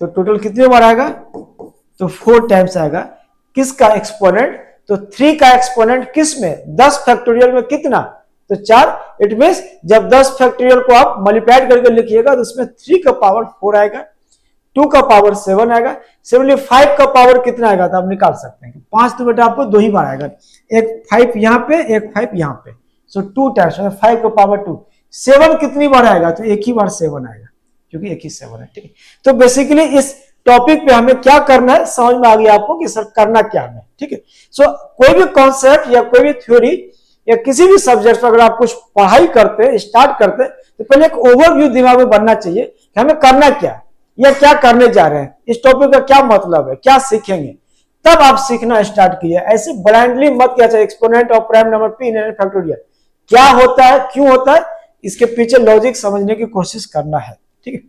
Speaker 1: तो टोटल कितने बार आएगा, तो 4 टाइम्स आएगा। किसका एक्सपोनेंट, तो 3 का एक्सपोनेंट किस में, 10 फैक्टोरियल में कितना, तो 4, इट मीन्स जब 10 फैक्टोरियल को आप मल्टीप्लाई करके लिखिएगा तो उसमें 3 का पावर 4 आएगा, 2 का पावर 7 आएगा, सिमिलरली 5 का पावर कितना आएगा तो आप निकाल सकते हैं। 5 तो बेटा आपको 2 ही बार आएगा, एक 5 यहाँ पे, एक 5 यहाँ पे, सो 2 टाइम्स 5 का पावर 2। 7 कितनी बार आएगा तो एक ही बार 7 आएगा, क्योंकि एक ही 7 है, ठीक है। तो बेसिकली इस टॉपिक पे हमें क्या करना है समझ में आ गया आपको कि सर करना क्या है, ठीक है। सो कोई भी कॉन्सेप्ट या कोई भी थ्योरी या किसी भी सब्जेक्ट पर अगर आप कुछ पढ़ाई करते स्टार्ट करते तो पहले एक ओवरव्यू दिमाग में बनना चाहिए कि हमें करना क्या है या क्या करने जा रहे हैं, इस टॉपिक का क्या मतलब है, क्या सीखेंगे, तब आप सीखना स्टार्ट कीजिए। ऐसे ब्लाइंडली मत किया जाए exponent of prime number p in factorial क्या होता है, क्यों होता है, इसके पीछे लॉजिक समझने की कोशिश करना है, ठीक है।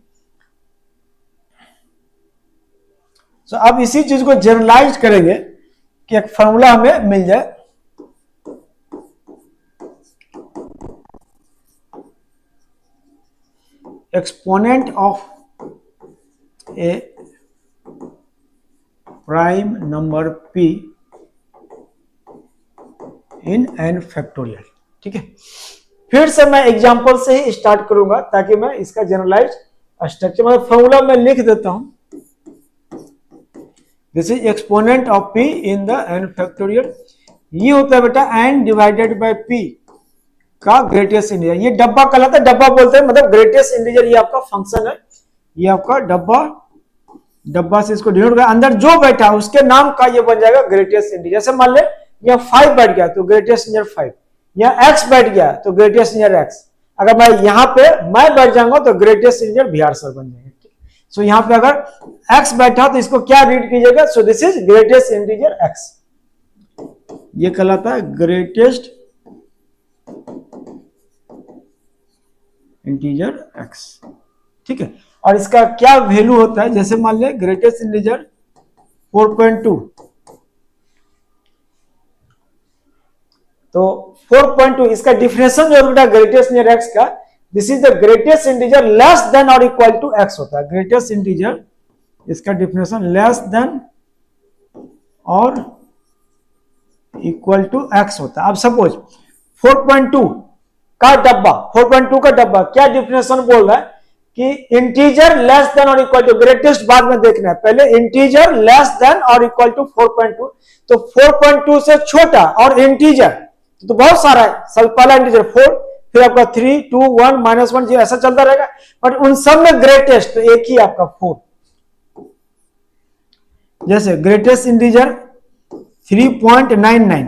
Speaker 1: तो अब इसी चीज को जनरलाइज करेंगे कि एक फॉर्मूला हमें मिल जाए, exponent of a prime number p in n factorial, ठीक है। फिर से मैं एग्जांपल से ही स्टार्ट करूंगा ताकि मैं इसका जनरलाइज स्ट्रक्चर मतलब फॉर्मूला में लिख देता हूं। This is exponent of p in the n factorial. ये होता है बेटा n डिवाइडेड बाय p का ग्रेटेस्ट इंटीजर। ये डब्बा कहलाता है, डब्बा बोलते हैं मतलब ग्रेटेस्ट इंटीजर, ये आपका फंक्शन है, ये आपका डब्बा से इसको डिनोट कर अंदर जो बैठा उसके नाम का ये बन जाएगा ग्रेटेस्ट इंटीजर। जैसे मान ले यहाँ 5 बैठ गया तो ग्रेटेस्ट इंटीजर 5, यहाँ x बैठ गया तो ग्रेटेस्ट इंटीजर x, अगर मैं यहाँ पे मैं बैठ जाऊंगा तो ग्रेटेस्ट इंटीजर br सर बन जाएगा। सो यहाँ पे अगर x बैठा तो इसको क्या रीड कीजिएगा, सो this is greatest integer x, ये कहलाता है ग्रेटेस्ट इंटीजर x, ठीक है। और इसका क्या वैल्यू होता है, जैसे मान ले ग्रेटेस्ट इंटीजर 4.2, तो 4.2 इसका डिफिनेशन जो बेटा ग्रेटेस्ट इंटीजर x का, this is the greatest integer less than और इक्वल टू x होता है। ग्रेटेस्ट इंटीजर इसका डिफिनेशन लेस देन और इक्वल टू x होता है। अब सपोज 4.2 का डब्बा, 4.2 का डब्बा क्या डिफिनेशन बोल रहा है कि इंटीजर लेस देन और इक्वल टू, ग्रेटेस्ट बाद में देखना है, पहले इंटीजर लेस देन और इक्वल टू 4.2, तो 4.2 से छोटा और इंटीजर तो बहुत सारा है, सब पहला इंटीजर 4, फिर आपका 3 2 1 -1 0 ऐसा चलता रहेगा, बट उन सब में ग्रेटेस्ट तो एक ही आपका 4। जैसे ग्रेटेस्ट इंटीजर 3.99,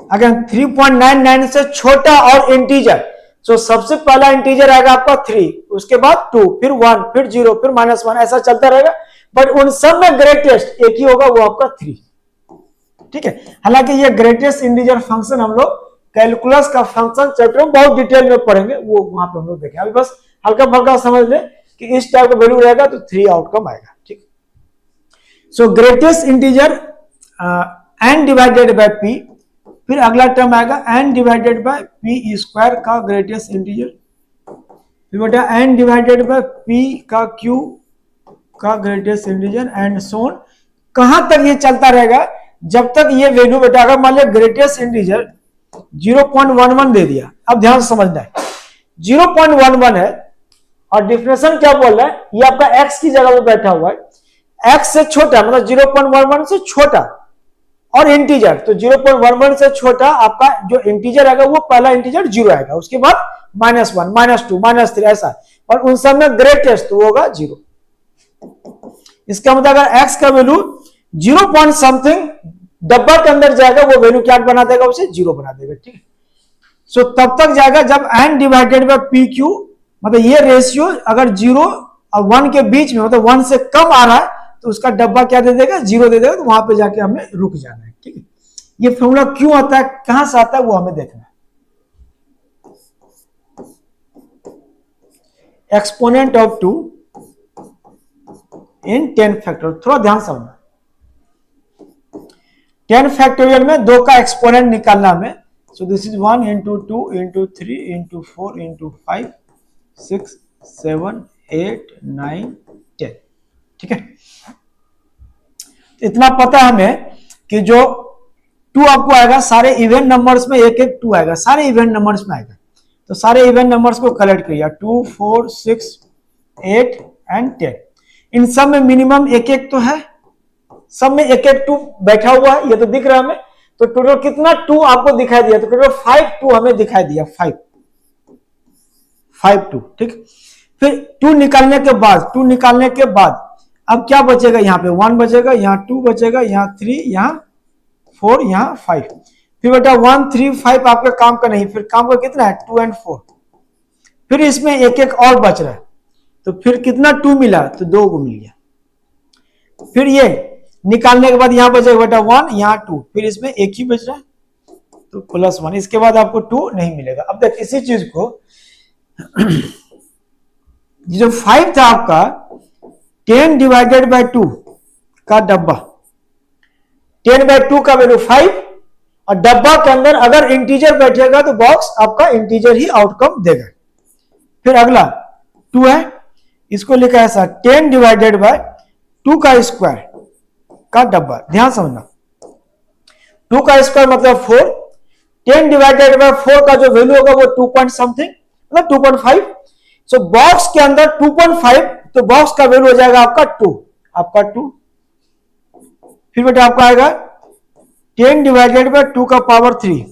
Speaker 1: अगर 3.99 से छोटा और इंटीजर, तो सबसे पहला इंटीजर आएगा आपका 3, उसके बाद 2, फिर 1, फिर 0, फिर -1 ऐसा चलता रहेगा, बट उन सब में ग्रेटेस्ट एक ही होगा, वो आपका 3, ठीक है। हालांकि ये ग्रेटेस्ट इंटीजर फंक्शन हम लोग कैलकुलस का फंक्शन चैप्टर में बहुत डिटेल में पढ़ेंगे, वो वहां पे हम लोग देखें। अभी बस हल्का फल्का समझ लें कि इस टाइप का वैल्यू रहेगा तो 3 आउटकम आएगा, ठीक। सो greatest integer n divided by p, फिर अगला टर्म आएगा n divided by p square का ग्रेटेस्ट इंटीजर, फिर बेटा n डिवाइडेड बाय p का q का greatest integer and so on. कहां तक ये चलता रहेगा, जब तक ये वैल्यू बेटा अगर मान लिया ग्रेटेस्ट इंटीजर 0.11 दे दिया, अब ध्यान से समझना है 0.11 है और डिफिनेशन क्या बोल रहा है, ये आपका x की जगह पे बैठा हुआ है, x से छोटा मतलब 0.11 से छोटा और इंटीजर, तो 0.11 से छोटा आपका जो इंटीजर आएगा वो पहला इंटीजर 0 आएगा, उसके बाद -1 -2 -3 ऐसा, और उन सब में ग्रेटेस्ट तो होगा 0। इसका मतलब अगर x का वैल्यू 0 पॉइंट समथिंग डब्बा के अंदर जाएगा, वो वैल्यू क्या बना देगा, उसे 0 बना देगा, ठीक है। सो तब तक जाएगा जब n divided by p q, मतलब ये रेशियो अगर 0 और 1 के बीच में मतलब 1 से कम आ रहा है तो उसका डब्बा क्या दे देगा, 0 दे देगा, तो वहां पे जाके हमें रुक जाना है, ठीक है। ये फॉर्मूला क्यों आता है, कहां से आता है, वो हमें देखना है। एक्सपोनेंट ऑफ 2 इन 10 फैक्टोरियल, थोड़ा ध्यान समझना, 10 फैक्टोरियल में 2 का एक्सपोनेंट निकालना हमें, सो this is 1 into 2 into 3 into 4 into 5 6 7 8 9 10, ठीक है। इतना पता हमें कि जो टू आपको आएगा, सारे इवन नंबर्स में एक एक टू आएगा, सारे इवन नंबर्स में आएगा। तो सारे इवन नंबर्स को कलेक्ट किया, 2, 4, 6, 8 एंड 10। इन सब में मिनिमम एक एक तो है, सब में एक एक टू बैठा हुआ है, ये तो दिख रहा है हमें। तो टोटल कितना टू आपको दिखाई दिया, तो टोटल 5 टू हमें दिखाई दिया, 5 टू। ठीक, फिर टू निकालने के बाद अब क्या बचेगा, यहाँ पे 1 बचेगा, यहाँ 2 बचेगा, यहाँ 3, यहाँ 4, यहाँ 5। फिर बेटा 1, 3, 5 आपका काम का नहीं, फिर काम का कितना है 2 एंड 4। फिर इसमें एक एक और बच रहा है, तो फिर कितना 2 मिला, तो 2 को मिल गया। फिर ये निकालने के बाद यहाँ बचेगा बेटा 1, यहाँ 2, फिर इसमें एक ही बच रहा है, तो +1। इसके बाद आपको 2 नहीं मिलेगा। अब देख इसी चीज को जो 5 था आपका 10 डिवाइडेड बाय 2 का डब्बा, 10/2 का वैल्यू 5, और डब्बा के अंदर अगर इंटीजर बैठेगा तो बॉक्स आपका इंटीजर ही आउटकम देगा। फिर अगला 2 है, इसको लिखा है ऐसा 10 डिवाइडेड बाय 2 का स्क्वायर का डब्बा। ध्यान समझना, 2 का स्क्वायर मतलब 4, 10 डिवाइडेड बाय 4 का जो वैल्यू होगा वो 2 पॉइंट समथिंग मतलब 2.5। सो बॉक्स के अंदर 2.5, तो बॉक्स का वैल्यू हो जाएगा आपका 2। फिर बेटा आपका आएगा 10 डिवाइडेड बाय 2 का power 3,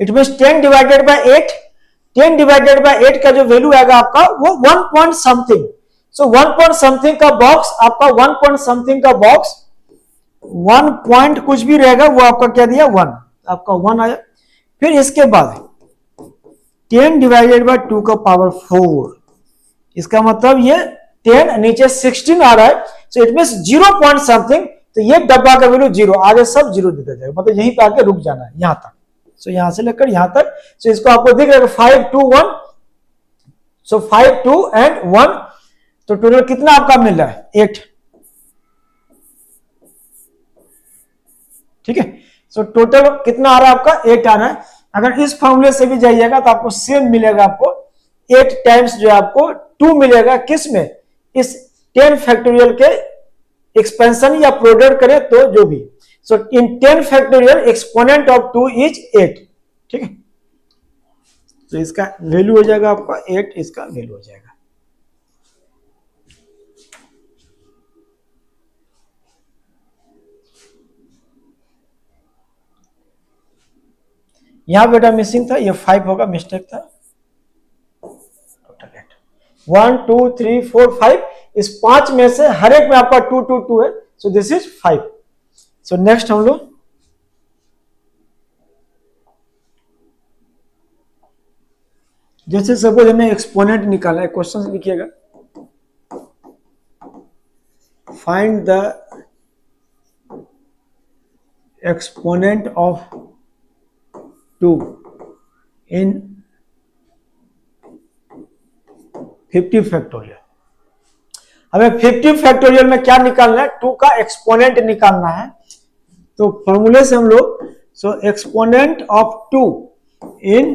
Speaker 1: it mean 10 divided by 8, 10 divided by 8 का जो वैल्यू आएगा आपका वो 1 पॉइंट समथिंग। सो 1 पॉइंट समथिंग का बॉक्स आपका 1 पॉइंट समथिंग का बॉक्स 1 पॉइंट कुछ भी रहेगा वो आपका क्या दिया 1, आपका 1 आया। फिर इसके बाद 10 डिवाइडेड बाय 2 का पावर 4, इसका मतलब ये 10 नीचे 16 आ रहा है, so it means 0 point something, तो ये डब्बा का वैल्यू 0, आगे सब 0 देता जाएगा, मतलब यहीं पे आके रुक जाना है यहां तक। सो यहां से लेकर यहां तक, सो इसको आपको दिख रहा है 5, 2, 1, सो 5, 2 एंड 1, तो टोटल कितना आपका मिल रहा है 8। ठीक है, सो टोटल कितना आ रहा है आपका 8 आ रहा है। अगर इस फॉर्मूले से भी जाइएगा तो आपको सेम मिलेगा, आपको 8 टाइम्स जो आपको 2 मिलेगा, किस में, इस 10 फैक्टोरियल के एक्सपेंशन या प्रोडक्ट करें तो जो भी। सो इन 10 फैक्टोरियल एक्सपोनेंट ऑफ 2 इज 8। ठीक है, तो इसका वैल्यू हो जाएगा आपका 8, इसका वैल्यू हो जाएगा। यहां बेटा मिसिंग था, ये 5 होगा, मिस्टेक था। 1, 2, 3, 4, 5, इस 5 में से हर एक में आपका 2, 2, 2 है, सो दिस इज 5। सो नेक्स्ट हम लोग जैसे सपोज हमें एक्सपोनेंट निकालना है, क्वेश्चन लिखिएगा, find the exponent of 2 in 50 factorial. हमें 50 फैक्टोरियल में क्या निकालना है, 2 का एक्सपोनेंट निकालना है। तो फॉर्मूले से हम लोग, so exponent of 2 in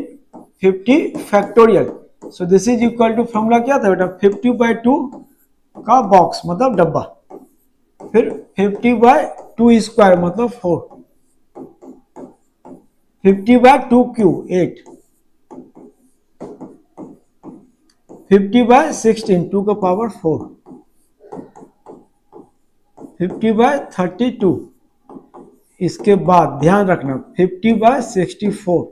Speaker 1: 50 factorial, so this is equal to, formula क्या था बेटा 50/2 का बॉक्स मतलब डब्बा, फिर 50/2 स्क्वायर मतलब 4, 50/2 क्यूब 8, 50/16 2 का पावर 4, 50/32। इसके बाद ध्यान रखना 50/64,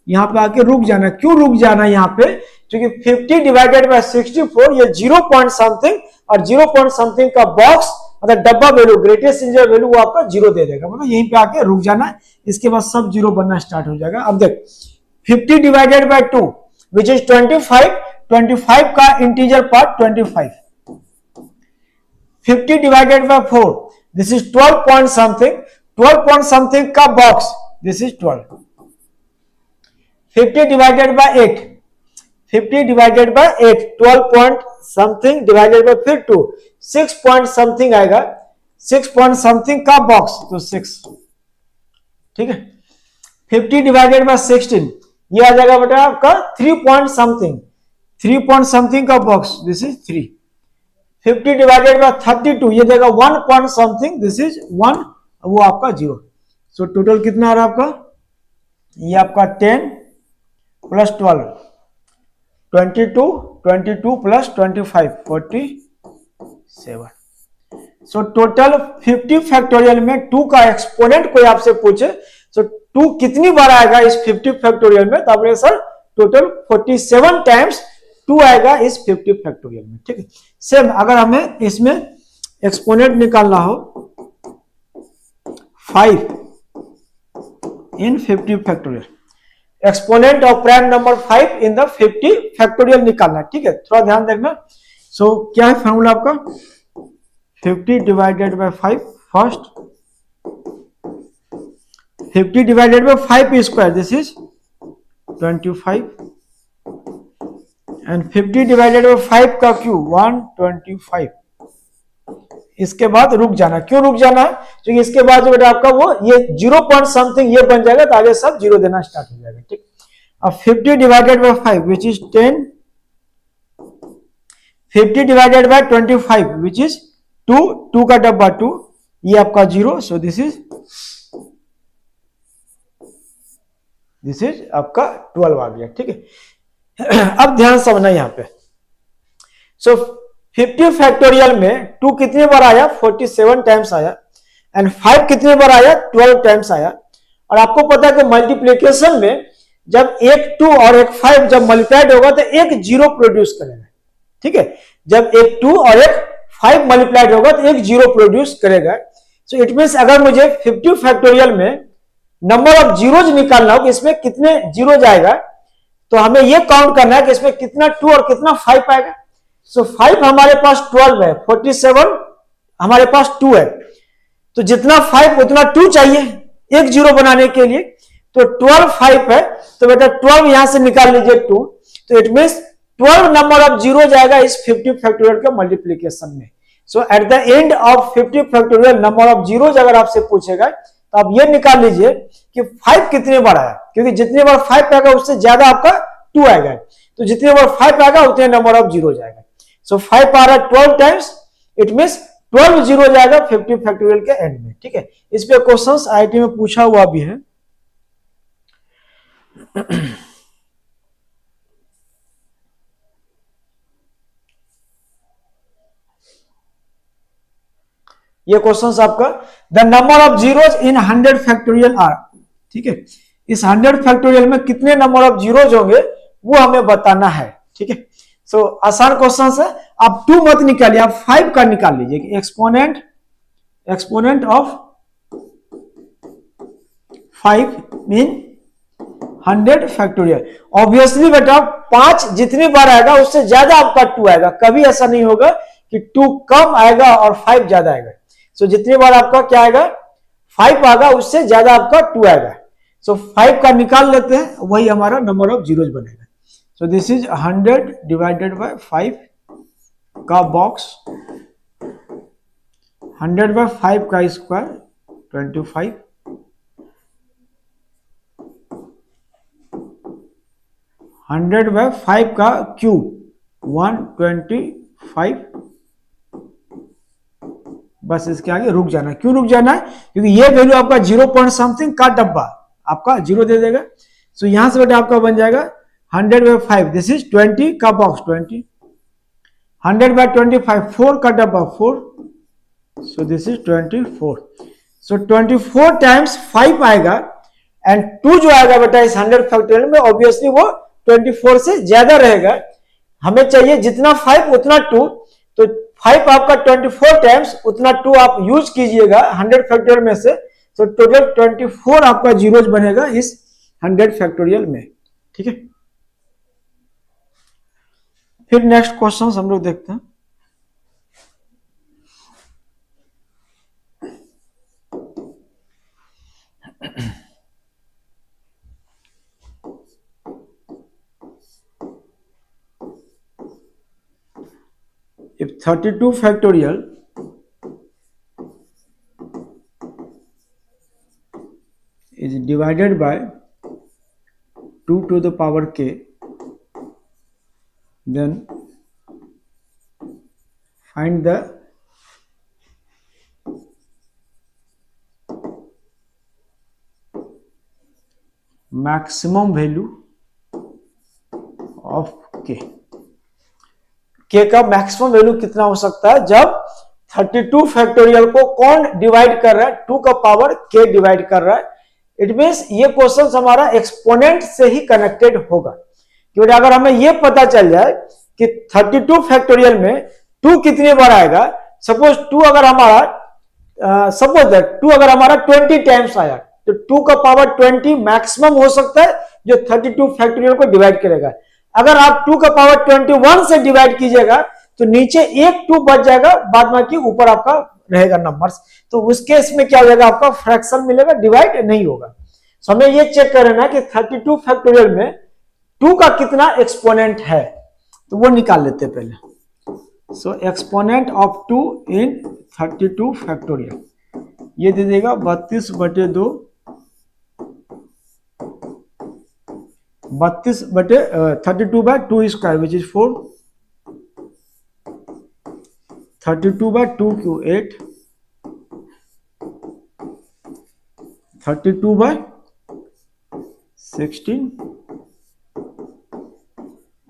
Speaker 1: यहां पे आके रुक जाना। क्यों रुक जाना यहाँ पे, क्योंकि 50 डिवाइडेड बाय 64 ये 0 पॉइंट समथिंग, और 0 पॉइंट समथिंग का बॉक्स मतलब डब्बा वैल्यू, ग्रेटेस्ट इंटीजर वैल्यू वो आपका 0 दे देगा, मतलब यहीं पे आके रुक जाना है। इसके बाद सब 0 बनना स्टार्ट हो जाएगा। अब देख 50 डिवाइडेड बाय 2 विच इज 25, 25 का integer part 25, 50 divided by 4 this is 12 point something, 12 point something का box this is 12, 50 divided by 8, 50 divided by 8 12 point something divided by फिर 2 6 पॉइंट समथिंग आएगा, 6 पॉइंट समथिंग का बॉक्स तो 6। ठीक है, 50 डिवाइडेड बाय 16 ये आ जाएगा बेटा आपका 3 पॉइंट समथिंग, 3 पॉइंट समथिंग का box this is 3, 50 divided bye 32 ये देगा 1 पॉइंट समथिंग दिस इज 1, वो आपका 0। सो टोटल कितना आ रहा है आपका, ये आपका 10 plus 12, 22, 22 plus 25, 47। So total 50 factorial में 2 का एक्सपोनेंट कोई आपसे पूछे, सो 2 कितनी बार आएगा इस 50 फैक्टोरियल में, तो आप बोले सर टोटल 47 टाइम्स 2 आएगा इस 50 फैक्टोरियल में। ठीक है, सेम अगर हमें इसमें एक्सपोनेंट निकालना हो 5 इन 50 factorial, exponent of prime number 5 in the 50 factorial निकालना। ठीक है, थोड़ा ध्यान देखना। सो क्या है फॉर्मूला आपका, 50 divided bye 5 first, 50 divided bye 5 square, this is 25, and 50 divided bye 5 का क्यूब 125। इसके बाद रुक जाना, क्यों रुक जाना है, क्योंकि इसके बाद जो बेटा आपका वो ये 0 पॉइंट समथिंग ये बन जाएगा, तो आगे सब 0 देना स्टार्ट हो जाएगा। ठीक, अब 50 divided bye 5 which is 10, 50 divided bye 25 which is 2, 2 का डब्बा 2, ये आपका 0, सो दिस इज आपका 12 आ गया। ठीक है, अब ध्यान समझना यहां पे। सो 50 फैक्टोरियल में 2 कितनी बार आया, 47 टाइम्स आया, एंड 5 कितनी बार आया, 12 टाइम्स आया। और आपको पता है कि मल्टीप्लीकेशन में जब एक 2 और एक 5 जब मल्टीप्लाइड होगा तो एक 0 प्रोड्यूस करेगा। ठीक है, जब एक 2 और एक 5 मल्टीप्लाइड होगा तो एक 0 प्रोड्यूस करेगा। सो इट मींस अगर मुझे 50 फैक्टोरियल में नंबर ऑफ जीरोज निकालना हो कि इसमें कितने जीरो जाएगा, तो हमें यह काउंट करना है कि इसमें कितना 2 और कितना 5 आएगा। सो 5 हमारे पास 12 है, 47 हमारे पास 2 है, तो जितना 5 उतना 2 चाहिए एक 0 बनाने के लिए, तो 12 5 है, तो बेटा 12 यहां से निकाल लीजिए 2, तो it means 12 number of zero जाएगा इस 50 फैक्टोरियल के मल्टीप्लीकेशन में। So at the end of 50 factorial number of zeros अगर आपसे पूछेगा तो आप ये निकाल लीजिए कि 5 कितने बार आया, क्योंकि जितने बार 5 आएगा उससे ज्यादा आपका 2 आएगा, तो जितने बार 5 आएगा उतने नंबर ऑफ जीरो जाएगा। सो 5 आ रहा है 12 टाइम्स, इट मींस 12 जीरो जाएगा 50 फैक्टोरियल के एंड में। ठीक है, इस पे क्वेश्चंस आईआईटी में पूछा हुआ भी है। ये क्वेश्चन आपका, the number of zeros in 100 factorial are. ठीक है, इस 100 फैक्टोरियल में कितने नंबर ऑफ जीरोज होंगे वो हमें बताना है। ठीक है, सो आसान क्वेश्चन है, आप 2 मत निकालिए, आप 5 का निकाल लीजिए। Exponent of 5 mean 100 factorial. Obviously बेटा 5 जितनी बार आएगा उससे ज्यादा आपका 2 आएगा, कभी ऐसा नहीं होगा कि 2 कम आएगा और 5 ज्यादा आएगा। सो जितनी बार आपका क्या आएगा 5 आएगा उससे ज्यादा आपका 2 आएगा। सो 5 का निकाल लेते हैं, वही हमारा नंबर ऑफ जीरोज बनेगा। सो दिस इज 100 डिवाइडेड बाय 5 का बॉक्स, 100 बाय 5 का स्क्वायर 25, 100 बाय 5 का क्यूब 125। बस इसके आगे रुक जाना, क्यों रुक जाना है, क्योंकि ये वैल्यू आपका 0 पॉइंट समथिंग का डब्बा आपका 0 दे देगा। सो यहां से बेटा आपका बन जाएगा 100 बाय 5, दिस इज 20 का बॉक्स 20, 100 बाय 25 4 का डब्बा 4, सो दिस इज 24। सो 24 टाइम्स 5 आएगा, एंड 2 जो आएगा बेटा इस 100 फैक्टोरियल में ऑब्वियसली वो 24 से ज्यादा रहेगा। हमें चाहिए जितना 5 उतना 2, तो 5 आपका 24 टाइम्स उतना 2 आप यूज कीजिएगा 100 फैक्टोरियल में से, तो टोटल 24 आपका जीरोज बनेगा इस 100 फैक्टोरियल में। ठीक है, फिर नेक्स्ट क्वेश्चन हम लोग देखते हैं। If 32 factorial is divided by 2 to the power k, then find the maximum value of के का मैक्सिमम वैल्यू कितना हो सकता है जब 32 फैक्टोरियल को कौन डिवाइड कर रहा है, 2 का पावर के डिवाइड कर रहा है। इट मींस ये क्वेश्चन हमारा एक्सपोनेंट से ही कनेक्टेड होगा, क्योंकि अगर हमें ये पता चल जाए कि 32 फैक्टोरियल में 2 कितनी बार आएगा, सपोज 2 अगर हमारा सपोज दैट 2 अगर हमारा 20 टाइम्स आया तो 2 का पावर 20 मैक्सिमम हो सकता है जो 32 फैक्टोरियल को डिवाइड करेगा। अगर आप 2 का पावर 21 से डिवाइड कीजिएगा तो नीचे एक 2 बच जाएगा, बाद बाकी ऊपर आपका रहेगा नंबर्स। तो उस केस में क्या हो जाएगा, आपका फ्रैक्शन मिलेगा, डिवाइड नहीं होगा। सो हमें ये चेक करना है कि 32 फैक्टोरियल में 2 का कितना एक्सपोनेंट है, तो वो निकाल लेते हैं पहले। सो एक्सपोनेंट ऑफ 2 इन 32 फैक्टोरियल ये दे देगा 32/2 32/2 स्क्वायर विच इज 4, 32/2 क्यू 8, 32/16,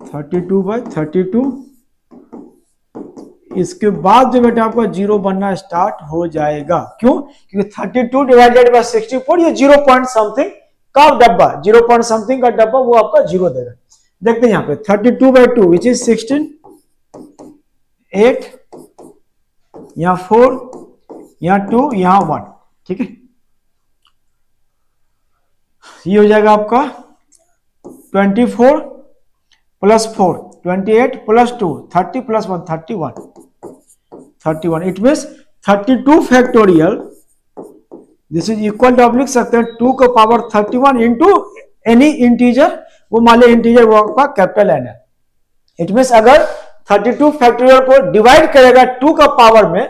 Speaker 1: 32/32। इसके बाद जो बेटा आपका 0 बनना स्टार्ट हो जाएगा। क्यों? क्योंकि 32 डिवाइडेड बाय 64 ये 0 पॉइंट समथिंग का डब्बा, 0 पॉइंट समथिंग का डब्बा वो आपका 0 देगा। देखते हैं यहाँ पे 32/2 विच इज 16, 8, यहाँ 4, यहाँ 2, यहाँ 1, ठीक है। ये हो जाएगा आपका 24 plus 4 28 plus 2 30 plus 1 31। It means 32 factorial this is equal to, आप लिख सकते हैं 2 का पावर 31 इंटू एनी इंटीजर, वो मान लिया इंटीजर वो आपका कैपिटल एन है। इट मीन्स अगर 32 फैक्टोरियल को डिवाइड करेगा 2 का पावर में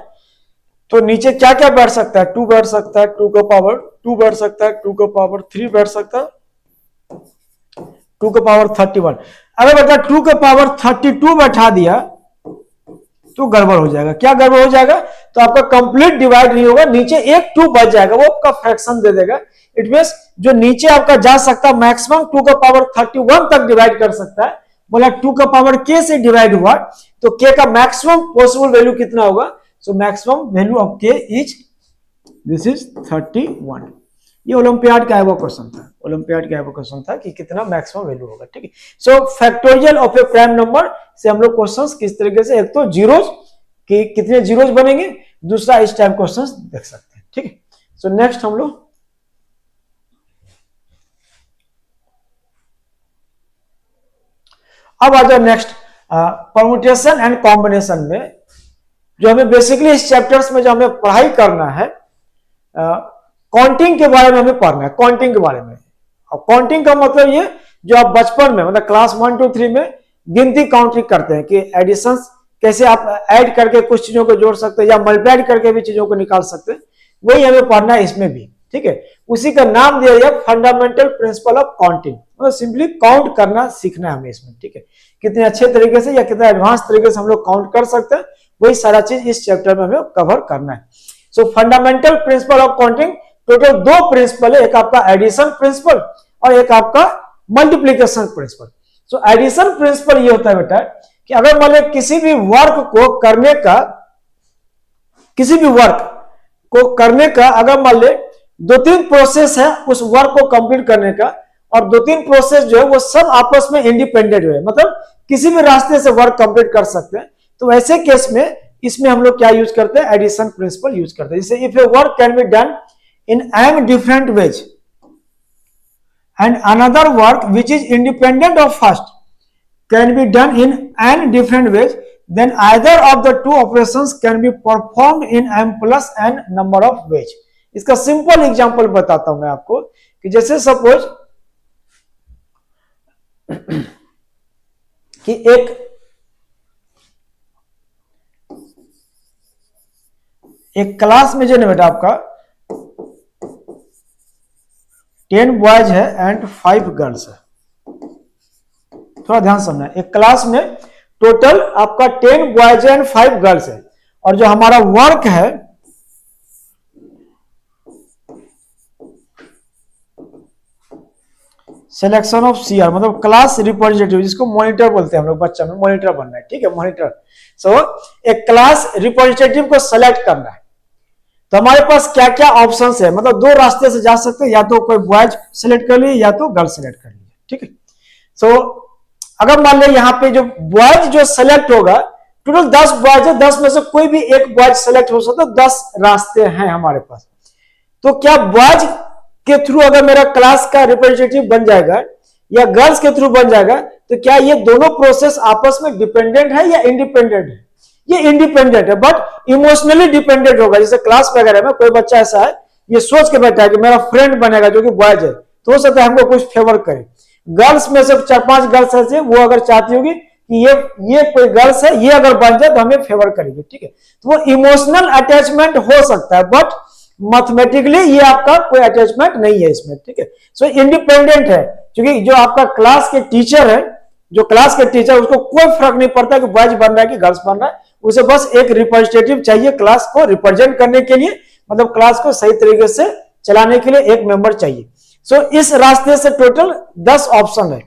Speaker 1: तो नीचे क्या क्या बैठ सकता है, 2 बैठ सकता है, 2 का पावर 2 बैठ सकता है, 2 का पावर 3 बैठ सकता है, 2 का पावर 31। अगर बेटा 2 का पावर 32 बैठा दिया तो गड़बड़ हो जाएगा। क्या गड़बड़ हो जाएगा, तो आपका कंप्लीट डिवाइड नहीं होगा, नीचे एक 2 बच जाएगा, वो आपका फ्रैक्शन दे देगा। इट मींस जो नीचे आपका जा सकता है मैक्सिमम 2 का पावर 31 तक डिवाइड कर सकता है। बोला 2 का पावर k से डिवाइड हुआ तो k का मैक्सिमम पॉसिबल वैल्यू कितना होगा, so maximum value of k is this is 31। ये ओलंपियाड का वो क्वेश्चन था, ओलंपियाड का वो क्वेश्चन था कि कितना मैक्सिमम वैल्यू होगा, ठीक है। So factorial of a prime number से हम लोग क्वेश्चंस किस तरीके से, एक तो जीरोज कि कितने जीरोज बनेंगे, दूसरा इस टाइप क्वेश्चंस देख सकते हैं, ठीक है। सो नेक्स्ट हम लोग अब आ जाओ नेक्स्ट परम्यूटेशन एंड कॉम्बिनेशन में, जो हमें बेसिकली इस चैप्टर्स में जो हमें पढ़ाई करना है, काउंटिंग के बारे में हमें पढ़ना है, काउंटिंग के बारे में। और काउंटिंग का मतलब ये जो आप बचपन में मतलब क्लास 1 2 3 में गिनती काउंटिंग करते हैं कि एडिशन कैसे आप ऐड करके कुछ चीजों को जोड़ सकते हैं या मल्टीप्लाई करके भी चीजों को निकाल सकते हैं, वही हमें पढ़ना है इसमें भी, ठीक है। उसी का नाम दिया गया फंडामेंटल प्रिंसिपल ऑफ काउंटिंग, मतलब सिंपली काउंट करना सीखना है हमें इसमें, ठीक है। कितने अच्छे तरीके से या कितने एडवांस तरीके से हम लोग काउंट कर सकते हैं, वही सारा चीज इस चैप्टर में हमें कवर करना है। So fundamental principle of counting, total 2 principle है, एक आपका एडिशन प्रिंसिपल और एक आपका multiplication principle. So addition principle ये होता है बेटा कि अगर मान लीजिए किसी भी वर्क को करने का, किसी भी वर्क को करने का अगर मान ले 2-3 प्रोसेस है उस वर्क को कंप्लीट करने का, और 2-3 प्रोसेस जो है वो सब आपस में इंडिपेंडेंट है, मतलब किसी भी रास्ते से वर्क कंप्लीट कर सकते हैं, तो ऐसे केस में इसमें हम लोग क्या यूज करते हैं, एडिशन प्रिंसिपल यूज करते हैं। जैसे if A work can be done in m different ways and another work which is independent of first can be done in n different ways, then either of the two operations can be performed in m plus n number of ways। इसका simple example बताता हूं मैं आपको कि जैसे suppose कि एक class में जो है बेटा आपका 10 बॉयज है एंड 5 गर्ल्स है। थोड़ा ध्यान समझना, एक क्लास में टोटल आपका 10 बॉयज एंड 5 गर्ल्स है, और जो हमारा वर्क है सिलेक्शन ऑफ सीआर मतलब क्लास रिप्रेजेंटेटिव, जिसको मॉनिटर बोलते हैं हम लोग, बच्चा में मॉनिटर बनना है, ठीक है, मॉनिटर। सो एक क्लास रिप्रेजेंटेटिव को सेलेक्ट करना है। तो हमारे पास क्या क्या ऑप्शंस है, मतलब दो रास्ते से जा सकते हैं, या तो कोई बॉयज सेलेक्ट कर लिए या तो गर्ल सेलेक्ट कर लिए, ठीक है। सो अगर मान ले यहाँ पे जो बॉयज जो सेलेक्ट होगा, टोटल 10 बॉयज है, 10 में से कोई भी एक बॉयज सेलेक्ट हो सकता है, 10 रास्ते हैं हमारे पास। तो क्या बॉयज के थ्रू अगर मेरा क्लास का रिप्रेजेंटेटिव बन जाएगा या गर्ल्स के थ्रू बन जाएगा, तो क्या ये दोनों प्रोसेस आपस में डिपेंडेंट है या इंडिपेंडेंट है? ये इंडिपेंडेंट है, बट इमोशनली डिपेंडेंट होगा। जैसे क्लास वगैरह में कोई बच्चा ऐसा है, ये सोच के बैठा है कि मेरा फ्रेंड बनेगा जो कि बॉयज है, तो हो सकता है हमको कुछ फेवर करे। गर्ल्स में से 4-5 गर्ल्स ऐसे, वो अगर चाहती होगी कि ये कोई गर्ल्स है, ये अगर बन जाए तो हमें फेवर करेगी, ठीक है। तो वो इमोशनल अटैचमेंट हो सकता है, बट मैथमेटिकली ये आपका कोई अटैचमेंट नहीं है इसमें, ठीक है। सो इंडिपेंडेंट है, क्योंकि जो आपका क्लास के टीचर है, जो क्लास के टीचर, उसको कोई फर्क नहीं पड़ता कि बॉयज बन रहा है कि गर्ल्स बन रहा है, उसे बस एक रिप्रेजेंटेटिव चाहिए क्लास को रिप्रेजेंट करने के लिए, मतलब क्लास को सही तरीके से चलाने के लिए एक मेंबर चाहिए। सो इस रास्ते से टोटल 10 ऑप्शन है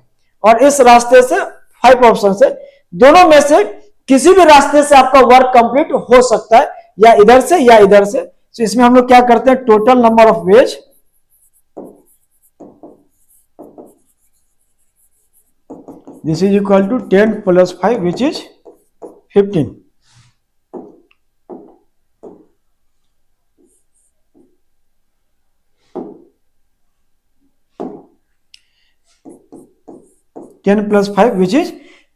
Speaker 1: और इस रास्ते से 5 ऑप्शन है। दोनों में से किसी भी रास्ते से आपका वर्क कंप्लीट हो सकता है, या इधर से या इधर से। तो इसमें हम लोग क्या करते हैं, total number of ways this is equal to 10 + 5 which is 15। +5 which is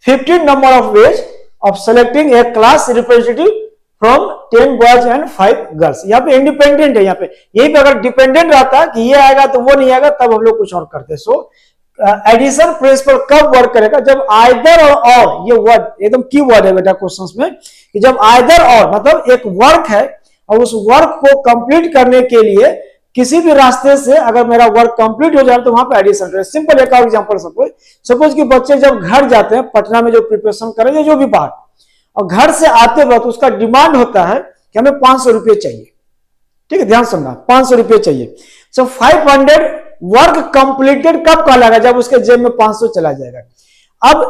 Speaker 1: 15 number of ways of selecting a class representative from 10 boys and 5 girls। यहाँ पे इंडिपेंडेंट है, यहाँ पे यही पे अगर डिपेंडेंट रहता कि ये आएगा तो वो नहीं आएगा, तब हम लोग कुछ और करते। सो एडिशन प्रिंसिपल कब वर्क करेगा, जब आइदर और ये वर्ड एकदम की वर्ड है बेटा क्वेश्चंस में, कि जब आइदर और मतलब एक वर्क है और उस वर्क को कंप्लीट करने के लिए किसी भी रास्ते से अगर मेरा वर्क कंप्लीट हो जाए तो वहां पे एडिशन करें। सिंपल एक और एग्जांपल, सपोज कि बच्चे जब घर जाते हैं, पटना में जो प्रिपरेशन करेंगे जो भी बात, और घर से आते वक्त उसका डिमांड होता है कि हमें 500 रुपये चाहिए, ठीक है, ध्यान सुनना, 500 रुपये चाहिए। सो 500 वर्क कंप्लीटेड कब कहलाएगा, जब उसके जेब में 500 चला जाएगा। अब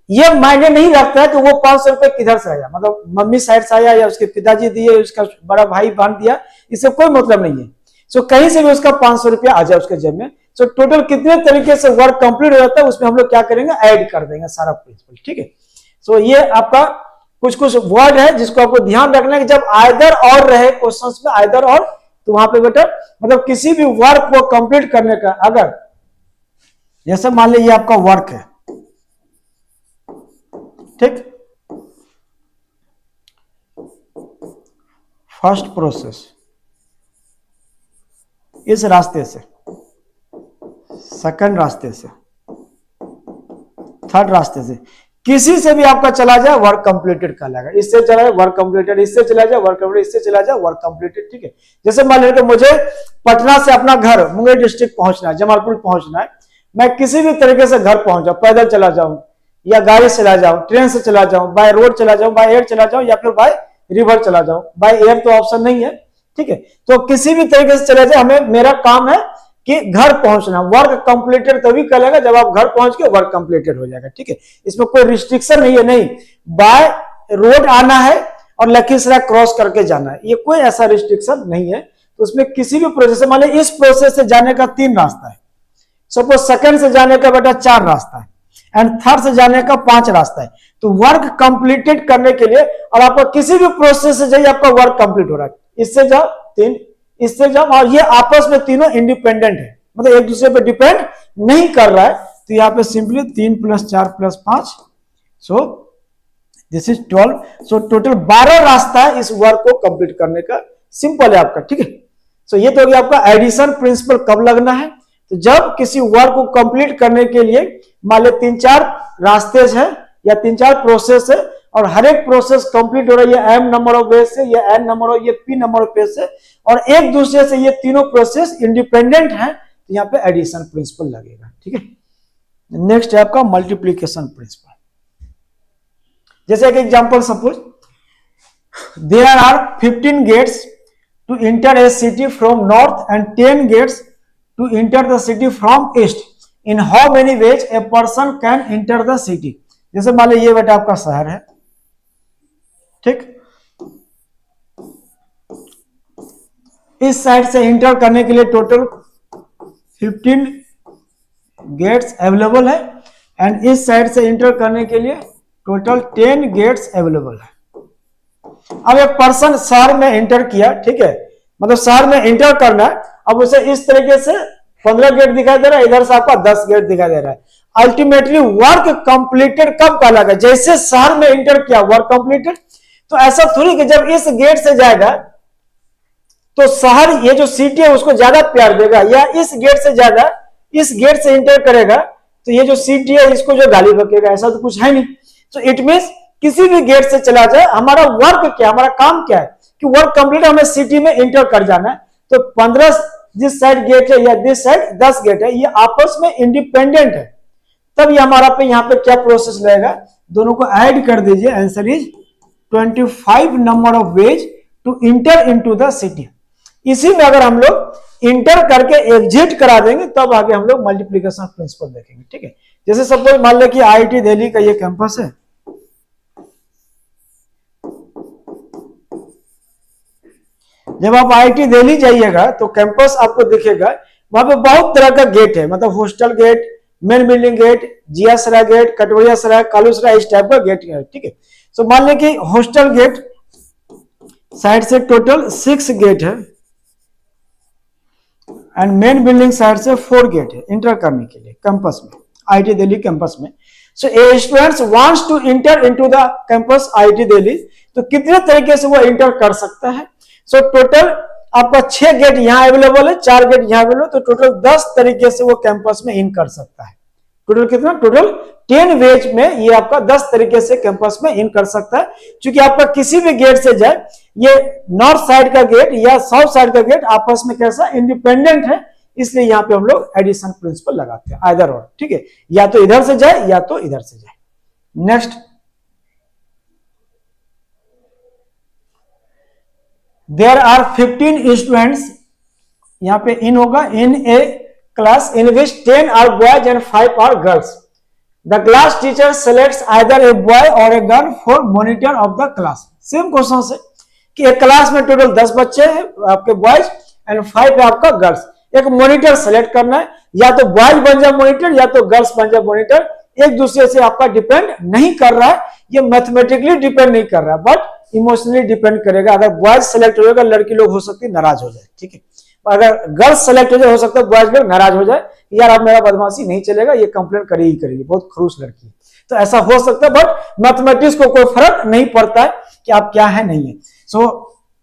Speaker 1: ये मायने नहीं रखता है कि वो 500 रुपये किधर से आया, मतलब मम्मी साइड से आया या उसके पिताजी दिए, उसका बड़ा भाई बहन दिया, इससे कोई मतलब नहीं है। सो कहीं से भी उसका 500 रुपया आ जाए उसके जेब में। सो टोटल कितने तरीके से वर्क कंप्लीट हो जाता है, उसमें हम लोग क्या करेंगे, ऐड कर देंगे सारा प्रिंसिपल, ठीक है। सो ये आपका कुछ कुछ वर्ड है जिसको आपको ध्यान रखना है कि जब आइदर और रहे क्वेश्चंस में, आइदर और, तो वहां पे बेटा मतलब किसी भी वर्क को कंप्लीट करने का, अगर जैसे मान लीजिए आपका वर्क है, ठीक, फर्स्ट प्रोसेस इस रास्ते से, सेकंड रास्ते से, थर्ड रास्ते से, किसी से भी आपका चला जाए वर्क कंप्लीटेड कहलाएगा। इससे चला जाए वर्क कंप्लीटेड, इससे चला जाए वर्क कंप्लीटेड, इससे चला जाए वर्क कंप्लीटेड, ठीक है। जैसे मान लीजिए मुझे पटना से अपना घर मुंगेर डिस्ट्रिक्ट पहुंचना है, जमालपुर पहुंचना है, मैं किसी भी तरीके से घर पहुंच जाऊं, पैदल चला जाऊं या गाड़ी चला जाऊं, ट्रेन से चला जाऊं, बाय रोड चला जाऊं, बाय एयर चला जाऊं, या फिर बाय रिवर चला जाऊं। बाय एयर तो ऑप्शन नहीं है, ठीक है। तो किसी भी तरीके से चला जाए, हमें, मेरा काम है कि घर पहुंचना। वर्क कंप्लीटेड तभी कहलाएगा जब आप घर पहुंच के वर्क कंप्लीटेड हो जाएगा, ठीक है। इसमें कोई रिस्ट्रिक्शन नहीं है, नहीं बाय रोड आना है और लखीसराय क्रॉस करके जाना है, ये कोई ऐसा रिस्ट्रिक्शन नहीं है। तो उसमें किसी भी प्रोसेस से, मान लीजिए इस प्रोसेस से जाने का 3 रास्ता है, सपोज सेकंड से जाने का बेटा 4 रास्ता है, एंड थर्ड से जाने का 5 रास्ता है। तो वर्क कंप्लीटेड करने के लिए, और आपका किसी भी प्रोसेस से जाइए आपका वर्क कंप्लीट हो रहा है, इससे जाओ 3, इससे जाओ, और ये आपस में तीनों इंडिपेंडेंट है, मतलब एक दूसरे पे डिपेंड नहीं कर रहा है। तो यहाँ पे simply 3 + 4 + 5, so this is 12। So total 12 रास्ता है इस वर्क को कंप्लीट करने का, सिंपल है आपका, ठीक है। सो ये तो हो गया आपका एडिशन प्रिंसिपल कब लगना है, तो जब किसी वर्क को कंप्लीट करने के लिए मान लो 3-4 रास्ते हैं या 3-4 प्रोसेस है, और हर एक प्रोसेस कंप्लीट हो रहा है ये m नंबर ऑफ वेज से, ये n नंबर ऑफ, ये p नंबर ऑफ पेज से, और एक दूसरे से ये तीनों प्रोसेस इंडिपेंडेंट हैं, तो यहाँ पे एडिशन प्रिंसिपल लगेगा, ठीक है। नेक्स्ट है आपका मल्टीप्लीकेशन प्रिंसिपल। जैसे एक example, suppose there are 15 gates to enter a city from north and 10 gates to enter the city from east. In how many ways a person can enter the city. जैसे मान लो ये बेटा आपका शहर है, ठीक, इस साइड से एंटर करने के लिए टोटल 15 गेट्स अवेलेबल है एंड इस साइड से एंटर करने के लिए टोटल 10 गेट्स अवेलेबल है। अब एक पर्सन शहर में एंटर किया, ठीक है, मतलब शहर में एंटर करना है, अब उसे इस तरीके से 15 गेट दिखाई दे रहा है, इधर से आपका 10 गेट दिखाई दे रहा है। अल्टीमेटली वर्क कंप्लीटेड कब कहलाएगा? जैसे शहर में एंटर किया वर्क कंप्लीटेड। तो ऐसा थोड़ी कि जब इस गेट से जाएगा तो शहर ये जो सिटी है उसको ज्यादा प्यार देगा, या इस गेट से ज्यादा इस गेट से एंटर करेगा तो ये जो सिटी है इसको जो गाली बकेगा, ऐसा तो कुछ है नहीं। तो इट मींस किसी भी गेट से चला जाए, हमारा वर्क क्या, हमारा काम क्या है कि वर्क कंप्लीट हमें सिटी में एंटर कर जाना है। तो 15 जिस साइड गेट है या दिस साइड 10 गेट है, ये आपस में इंडिपेंडेंट है। तब ये हमारा पे यहाँ पे क्या प्रोसेस रहेगा, दोनों को ऐड कर दीजिए। Answer is 25 number of ways to enter into the city. इसी में अगर हम लोग इंटर करके एग्जिट करा देंगे तब आगे हम लोग मल्टीप्लीकेशन प्रिंसिपल देखेंगे, ठीक है। जैसे सपोज मान लो कि आईआईटी दिल्ली का ये कैंपस है, जब आप आईआईटी दिल्ली जाइएगा तो कैंपस आपको दिखेगा, वहां पे बहुत तरह का गेट है, मतलब hostel gate, main building gate, Jia Sarai gate, Katoria Sarai, Kalu Sarai, इस टाइप का गेट है, ठीक है। तो मान लें कि हॉस्टल गेट साइड से टोटल 6 गेट है एंड मेन बिल्डिंग साइड से 4 गेट है इंटर करने के लिए कैंपस में, आईआईटी दिल्ली कैंपस में। So a students wants to enter into the campus IIT Delhi, तो कितने तरीके से वो इंटर कर सकता है। सो टोटल आपका 6 गेट यहाँ अवेलेबल है, 4 गेट यहाँ अवेलेबल है, तो टोटल 10 तरीके से वो कैंपस में इन कर सकता है। टोटल कितना, टोटल 10 वेज में ये आपका 10 तरीके से कैंपस में इन कर सकता है। क्योंकि आपका किसी भी गेट से जाए, ये नॉर्थ साइड का गेट या साउथ साइड का गेट आपस में कैसा इंडिपेंडेंट है, इसलिए यहाँ पे हम लोग एडिशन प्रिंसिपल लगाते हैं, आइदर और, ठीक है, या तो इधर से जाए या तो इधर से जाए। नेक्स्ट, देयर आर 15 स्टूडेंट्स, यहाँ पे इन होगा, in a class in which 10 are boys and 5 are girls. The class teacher selects either a boy और a girl for monitor of the class. Same question से कि एक class में total 10 बच्चे हैं आपके बॉयज एंड 5 है आपका गर्ल्स। एक मॉनिटर सेलेक्ट करना है, या तो बॉयज बन जाए मॉनिटर या तो गर्ल्स बन जाए मॉनिटर। एक दूसरे से आपका डिपेंड नहीं कर रहा है, ये मैथमेटिकली डिपेंड नहीं कर रहा है, बट इमोशनली डिपेंड करेगा। अगर बॉयज सेलेक्ट होगा, लड़की लोग हो सकती है नाराज हो जाए, ठीक है। अगर गर्ल्स सेलेक्ट हो जाए, हो सकता है बॉयज लोग नाराज हो जाए, यार अब मेरा बदमाशी नहीं चलेगा, ये कंप्लेन करेगी करेगी, बहुत खड़ूस लड़की है। तो ऐसा हो सकता है, बट मैथमेटिक्स को कोई फर्क नहीं पड़ता है कि आप क्या है नहीं है। सो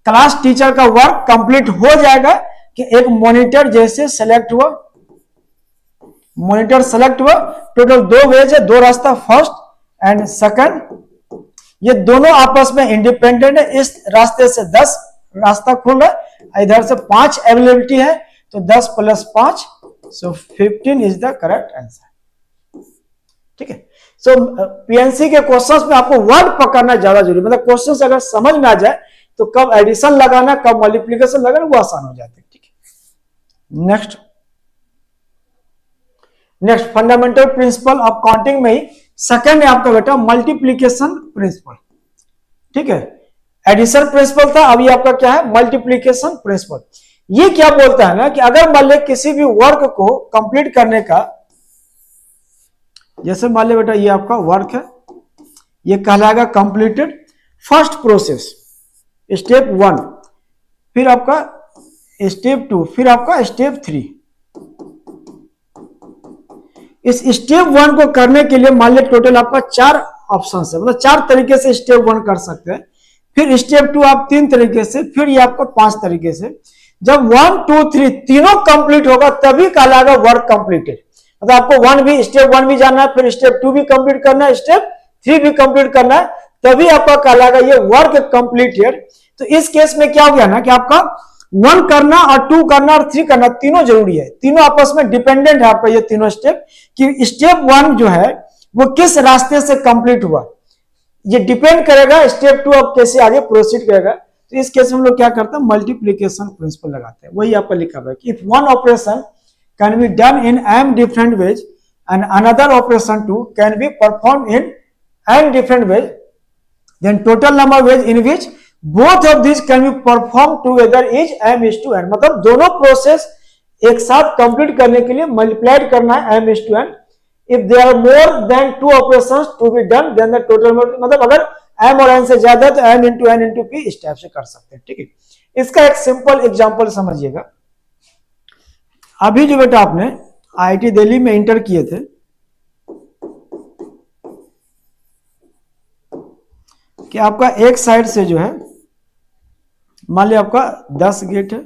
Speaker 1: क्लास टीचर का वर्क कंप्लीट हो जाएगा कि एक मॉनिटर जैसे सेलेक्ट हुआ, मॉनिटर सेलेक्ट हुआ, टोटल 2 वेज है, 2 रास्ता, फर्स्ट एंड सेकंड, ये दोनों आपस में इंडिपेंडेंट है। इस रास्ते से 10 रास्ता खुल रहा है, इधर से 5 अवेलेबिलिटी है, तो 10 + 5, सो 15 इज द करेक्ट आंसर, ठीक है। सो पीएनसी के क्वेश्चंस में आपको वर्ड पकड़ना ज्यादा जरूरी, मतलब क्वेश्चंस अगर समझ में आ जाए तो कब एडिशन लगाना, कब मल्टीप्लिकेशन लगाना, वो आसान हो जाते हैं, ठीक है। Next fundamental principle of counting में ही सेकंड है आपका बेटा मल्टीप्लिकेशन प्रिंसिपल, ठीक है। एडिशन प्रिंसिपल था, अभी आपका क्या है, मल्टीप्लिकेशन प्रिंसिपल। ये क्या बोलता है ना कि अगर मान ले किसी भी वर्क को कंप्लीट करने का, जैसे मान ले बेटा ये आपका वर्क है, ये कहलाएगा कंप्लीटेड फर्स्ट प्रोसेस, स्टेप 1, फिर आपका स्टेप 2, फिर आपका स्टेप 3। इस स्टेप 1 को करने के लिए मान लीजिए टोटल आपका 4 ऑप्शन है, मतलब 4 तरीके से स्टेप 1 कर सकते हैं, फिर स्टेप 2 आप 3 तरीके से, फिर ये आपका 5 तरीके से। जब 1, 2, 3 तीनों कंप्लीट होगा तभी कहलाएगा वर्क कंप्लीटेड। मतलब आपको स्टेप 1 भी जाना है, फिर स्टेप 2 भी कंप्लीट करना है, स्टेप 3 भी कंप्लीट करना है, तभी आपका कहलाएगा ये वर्क कंप्लीटेड। तो इस केस में क्या हो गया ना कि आपका 1 करना और 2 करना और 3 करना तीनों जरूरी है, तीनों आपस में डिपेंडेंट है आपका ये तीनों स्टेप, कि स्टेप 1 जो है वो किस रास्ते से कंप्लीट हुआ, ये डिपेंड करेगा स्टेप 2 अब कैसे आगे प्रोसीड करेगा। तो इस केस में हम लोग क्या करते हैं, मल्टीप्लिकेशन प्रिंसिपल लगाते हैं। वही आपका लिखा हुआ है कि if one operation can be done in m different ways and another operation 2 can be performed in n different ways, then total number of ways in which both of these can be performed together is m/n। मतलब दोनों process एक साथ complete करने के लिए multiplied करना है m/n। If there are more than 2 operations to be done then the total, मतलब अगर m और n से ज्यादा तो m into n into p इस टाइप से कर सकते हैं, ठीक है। इसका एक सिंपल एग्जांपल समझिएगा। अभी जो बेटा आपने IIT दिल्ली में इंटर किए थे, कि आपका एक साइड से जो है मान लिया आपका 10 गेट है,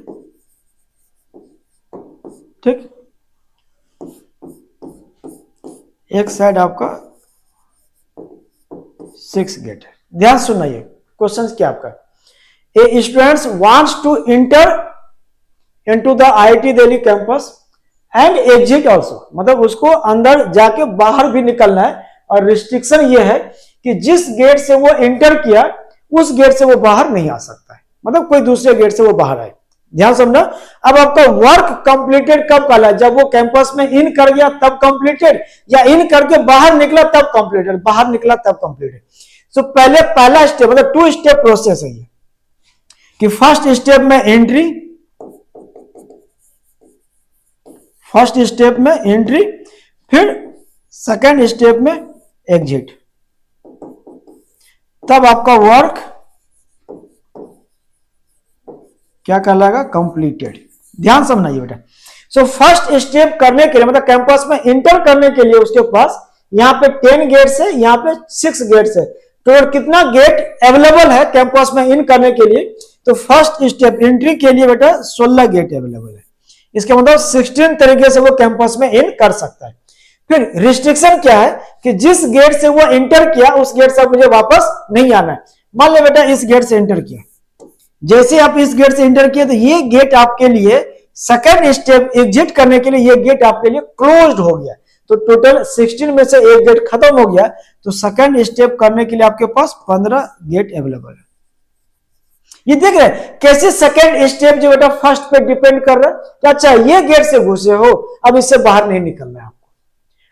Speaker 1: ठीक, एक साइड आपका 6 गेट है। ध्यान सुनिए क्वेश्चन क्या आपका, a students wants to enter into the IIT Delhi campus and exit also, मतलब उसको अंदर जाके बाहर भी निकलना है, और रिस्ट्रिक्शन ये है कि जिस गेट से वो इंटर किया उस गेट से वो बाहर नहीं आ सकता है, मतलब कोई दूसरे गेट से वो बाहर आए। ध्यान समझना। अब आपका वर्क कंप्लीटेड कब कहला, जब वो कैंपस में इन कर गया तब कंप्लीटेड, या इन करके बाहर निकला तब कंप्लीटेड, बाहर निकला तब कंप्लीटेड। सो पहले पहला स्टेप, मतलब 2 स्टेप प्रोसेस है ये, कि फर्स्ट स्टेप में एंट्री, फर्स्ट स्टेप में एंट्री, फिर सेकेंड स्टेप में एग्जिट, तब आपका वर्क क्या कहलाएगा, कंप्लीटेड। ध्यान समझना ये बेटा। सो फर्स्ट स्टेप करने के लिए, मतलब कैंपस में इंटर करने के लिए उसके पास यहाँ पे 10 गेट्स है, यहाँ पे 6 गेट्स है, तो कितना गेट अवेलेबल है कैंपस में इन करने के लिए, तो फर्स्ट स्टेप एंट्री के लिए बेटा 16 गेट अवेलेबल है। इसका मतलब 16 तरीके से वो कैंपस में इन कर सकता है। फिर रिस्ट्रिक्शन क्या है कि जिस गेट से वो इंटर किया उस गेट से मुझे वापस नहीं आना है। मान लो बेटा इस गेट से इंटर किया, जैसे आप इस गेट से इंटर किए तो ये गेट आपके लिए सेकंड स्टेप एग्जिट करने के लिए ये गेट आपके लिए क्लोज्ड हो गया, तो टोटल 16 में से एक गेट खत्म हो गया, तो सेकंड स्टेप करने के लिए आपके पास 15 गेट अवेलेबल है। ये देख रहे हैं कैसे सेकंड स्टेप जो बेटा फर्स्ट पे डिपेंड कर रहा है कि अच्छा ये गेट से घुसे हो, अब इससे बाहर नहीं निकलना है आपको।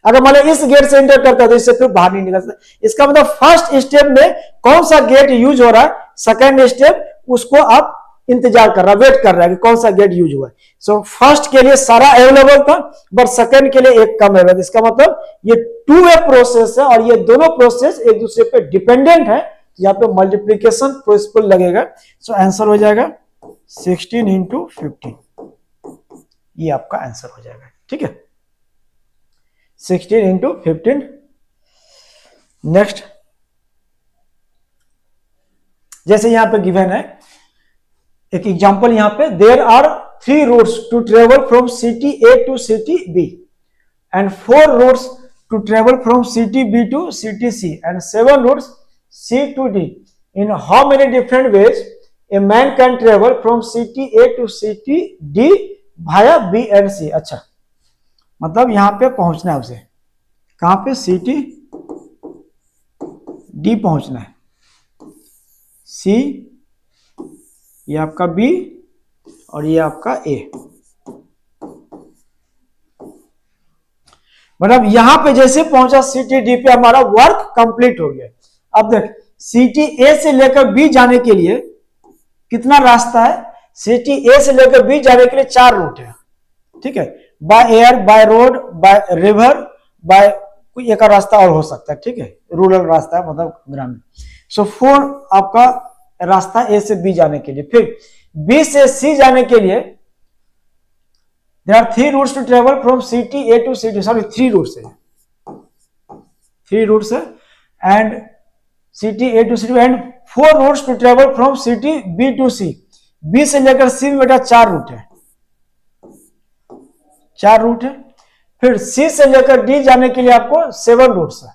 Speaker 1: अगर मान लो इस गेट से एंटर करता है तो इससे फिर बाहर नहीं निकल सकता। इसका मतलब फर्स्ट स्टेप में कौन सा गेट यूज हो रहा है, सेकंड स्टेप उसको आप इंतजार कर रहा है, वेट कर रहा है कि कौन सा गेट यूज हुआ है। सो फर्स्ट के लिए सारा अवेलेबल था, बट सेकंड के लिए एक कम अवेलेबल। इसका मतलब ये 2 वे प्रोसेस है और ये दोनों प्रोसेस एक दूसरे पे डिपेंडेंट है। यहाँ पे मल्टीप्लीकेशन प्रिंसिपल लगेगा। सो आंसर हो जाएगा 16 इंटू 15, ये आपका आंसर हो जाएगा, ठीक है, 16 इंटू 15। नेक्स्ट, जैसे यहां पे गिवन है एक एग्जांपल, यहां पे there are 3 routes to travel from city A to city B and 4 routes to travel from city B to city C and 7 routes C to D. In how many different ways a man can travel from city A to city D via B and C? अच्छा, मतलब यहां पे पहुंचना है उसे, कहां पे, city D पहुंचना है, C ये आपका B और ये आपका A। मतलब यहां पे जैसे पहुंचा सिटी D पे हमारा वर्क कंप्लीट हो गया। अब देख सिटी ए से लेकर बी जाने के लिए कितना रास्ता है, सिटी ए से लेकर बी जाने के लिए 4 रूट है, ठीक है, by air, by road, by river, by कोई एक रास्ता और हो सकता है, ठीक है, रूरल रास्ता है, मतलब ग्रामीण। सो 4 आपका रास्ता ए से बी जाने के लिए। फिर बी से सी जाने के लिए there are 3 routes to travel from city A to city, sorry 3 routes है, 3 रूट्स है, and city A to city and 4 routes to travel from city B to C. B से लेकर सी में बेटा 4 रूट है, 4 रूट है। फिर सी से लेकर डी जाने के लिए आपको 7 रूट्स है,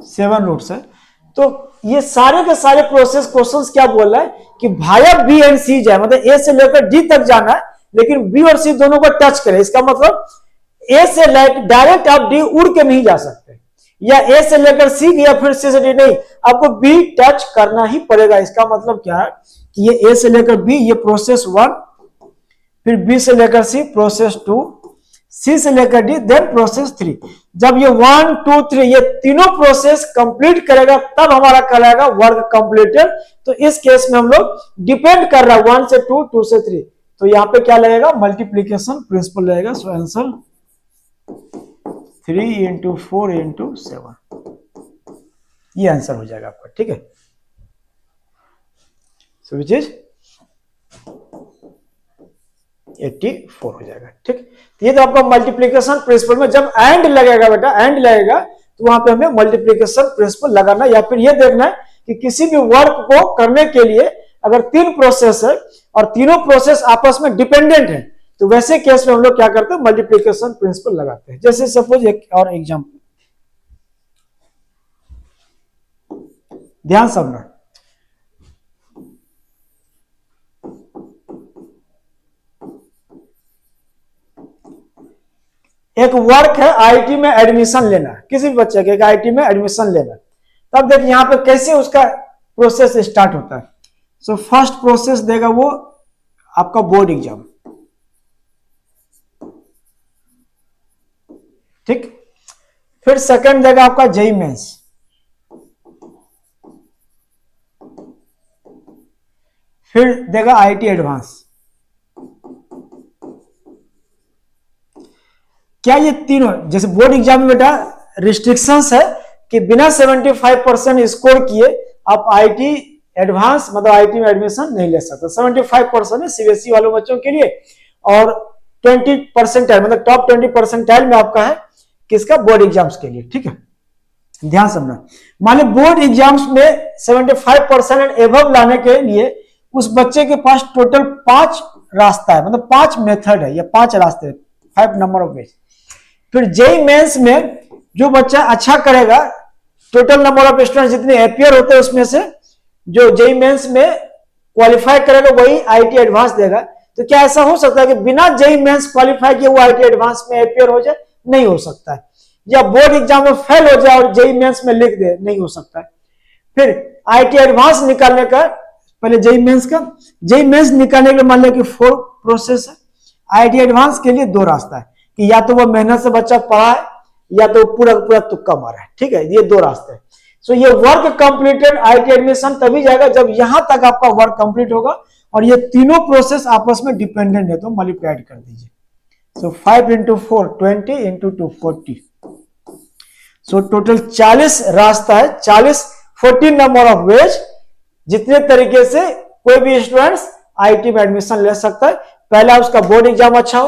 Speaker 1: 7 रूट्स है। तो ये सारे के सारे प्रोसेस क्वेश्चंस क्या बोल रहा है कि भाया बी एंड सी जाए, मतलब ए से लेकर डी तक जाना है, लेकिन बी और सी दोनों को टच करे। इसका मतलब ए से डायरेक्ट आप डी उड़ के नहीं जा सकते, या ए से लेकर सी गया फिर सी से डी नहीं, आपको बी टच करना ही पड़ेगा। इसका मतलब क्या है कि ये ए से लेकर बी ये प्रोसेस 1, फिर बी से लेकर सी प्रोसेस 2, सी से लेकर डी, देन प्रोसेस 3। जब ये 1 2 3 ये तीनों प्रोसेस कंप्लीट करेगा तब हमारा कहलाएगा वर्क कंप्लीटेड। तो इस केस में हम लोग डिपेंड कर रहा है 1 से 2 2 से 3, तो यहाँ पे क्या लगेगा, मल्टीप्लीकेशन प्रिंसिपल लगेगा। सो आंसर 3 × 4 × 7, ये आंसर हो जाएगा आपका, ठीक है। सो विच इज 84 हो जाएगा, ठीक। तो ये तो आपका मल्टीप्लीकेशन प्रिंसिपल में जब एंड लगेगा बेटा, एंड लगेगा तो वहां पे हमें मल्टीप्लीकेशन प्रिंसिपल लगाना, या फिर ये देखना है कि किसी भी वर्क को करने के लिए अगर 3 प्रोसेस है और तीनों प्रोसेस आपस में डिपेंडेंट है, तो वैसे केस में हम लोग क्या करते हैं, मल्टीप्लीकेशन प्रिंसिपल लगाते हैं। जैसे सपोज एक और एग्जांपल, ध्यान समझना, एक वर्क है आईटी में एडमिशन लेना, किसी भी बच्चे के आईटी में एडमिशन लेना, तब देखिए यहां पे कैसे उसका प्रोसेस स्टार्ट होता है। सो फर्स्ट प्रोसेस देगा वो आपका बोर्ड एग्जाम, ठीक। फिर सेकंड देगा आपका जेईई मेंस, फिर देगा आईटी एडवांस। क्या ये तीनों, जैसे बोर्ड एग्जाम में बेटा रिस्ट्रिक्शंस है कि बिना 75% स्कोर किए आप आईटी एडवांस मतलब आईटी में एडमिशन नहीं ले सकते। 75% है सीबीएसई वालों बच्चों के लिए, और 20% मतलब टॉप 20% में आपका है किसका, बोर्ड एग्जाम्स के लिए, ठीक है। ध्यान समझना, मान लो बोर्ड एग्जाम्स में 75% एंड एबव लाने के लिए उस बच्चे के पास टोटल 5 रास्ता है, मतलब 5 मेथड है या 5 रास्ते, 5 नंबर ऑफ वेज। फिर जेईई मेंस में जो बच्चा अच्छा करेगा, टोटल नंबर ऑफ स्टूडेंट जितने अपियर होते हैं उसमें से जो जेईई मेंस में क्वालिफाई करेगा वही आईटी एडवांस देगा। तो क्या ऐसा हो सकता है कि बिना जेईई मेंस क्वालिफाई किए वो आईटी एडवांस में अपियर हो जाए? नहीं हो सकता है। या बोर्ड एग्जाम में फेल हो जाए और जेईई मेंस में लिख दे, नहीं हो सकता है। फिर आईटी एडवांस निकालने का, पहले जेईई मेंस का, जेईई मेंस निकालने के लिए मान लिया कि 4 प्रोसेस है। आईटी एडवांस के लिए 2 रास्ता है कि या तो वो मेहनत से बच्चा पढ़ा है या तो पूरा पूरा तुक्का मारा है, ठीक है। ये 2 रास्ते हैं। सो ये वर्क कंप्लीटेड आईटी एडमिशन तभी जाएगा जब यहां तक आपका वर्क कंप्लीट होगा और ये तीनों प्रोसेस आपस में डिपेंडेंट है, तो मल्टीप्लाई कर दीजिए। सो 5 × 4 20 × 2 40। सो टोटल 40 रास्ता है, 14 नंबर ऑफ वेज, जितने तरीके से कोई भी स्टूडेंट्स आईटी में एडमिशन ले सकता है। पहला उसका बोर्ड एग्जाम अच्छा हो,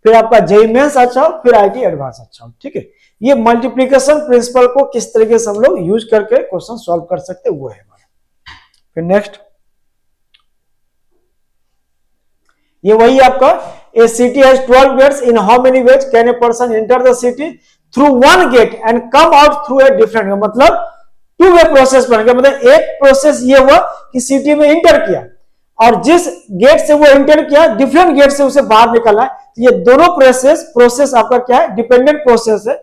Speaker 1: फिर आपका जेईई मेंस अच्छा हो, फिर आईटी एडवांस अच्छा हो, ठीक है। ये मल्टीप्लिकेशन प्रिंसिपल को किस तरीके से हम लोग यूज करके क्वेश्चन सॉल्व कर सकते हैं वो है हमारा। फिर नेक्स्ट, ये वही आपका a city has 12 gates, in how many ways can a person enter the city through 1 gate and come out through a different, मतलब 2 वे प्रोसेस बन गया। मतलब एक प्रोसेस ये हुआ कि सिटी में इंटर किया और जिस गेट से वो एंटर किया डिफरेंट गेट से उसे बाहर निकलना है। तो ये दोनों प्रोसेस आपका क्या है, डिपेंडेंट प्रोसेस है।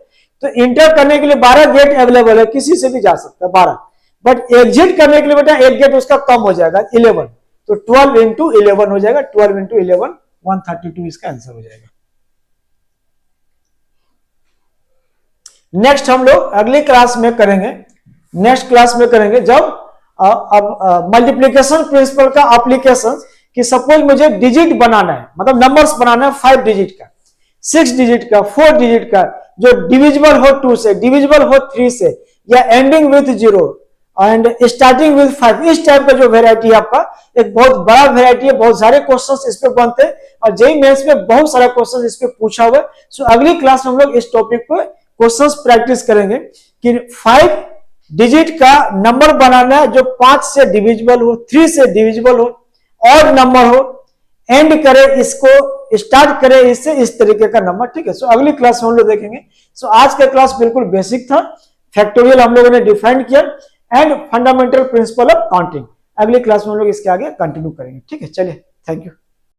Speaker 1: तो इंटर करने के लिए 12 गेट अवेलेबल है, किसी से भी जा सकता है 12, बट एग्जिट करने के लिए बेटा एक गेट उसका कम हो जाएगा 11, तो 12 × 11 हो जाएगा। 12 × 11 132 इसका आंसर हो जाएगा। नेक्स्ट हम लोग अगली क्लास में करेंगे, नेक्स्ट क्लास में करेंगे जब अब मल्टीप्लिकेशन प्रिंसिपल का एप्लीकेशन, कि सपोज मुझे डिजिट बनाना है, मतलब नंबर्स बनाना है 5 डिजिट का, 6 डिजिट का, 4 डिजिट का, जो डिविजिबल हो 2 से, डिविजिबल हो 3 से, या ending with 0 and starting with 5, इस टाइप का जो वेराइटी है आपका, एक बहुत बड़ा वेराइटी है, बहुत सारे क्वेश्चंस इस पे बनते हैं और जेईई मेंस में बहुत सारा क्वेश्चन इस पे पूछा हुआ है। सो अगली क्लास में हम लोग इस टॉपिक पे क्वेश्चंस प्रैक्टिस करेंगे कि 5 डिजिट का नंबर बनाना है जो 5 से डिविजिबल हो, 3 से डिविजिबल हो, और नंबर हो, एंड करे इसको, स्टार्ट करे इससे, इस तरीके का नंबर, ठीक है। सो अगली क्लास में हम लोग देखेंगे। सो आज का क्लास बिल्कुल बेसिक था, फैक्टोरियल हम लोगों ने डिफाइन किया and fundamental principle of counting. अगली क्लास में हम लोग इसके आगे कंटिन्यू करेंगे, ठीक है। चलिए, थैंक यू।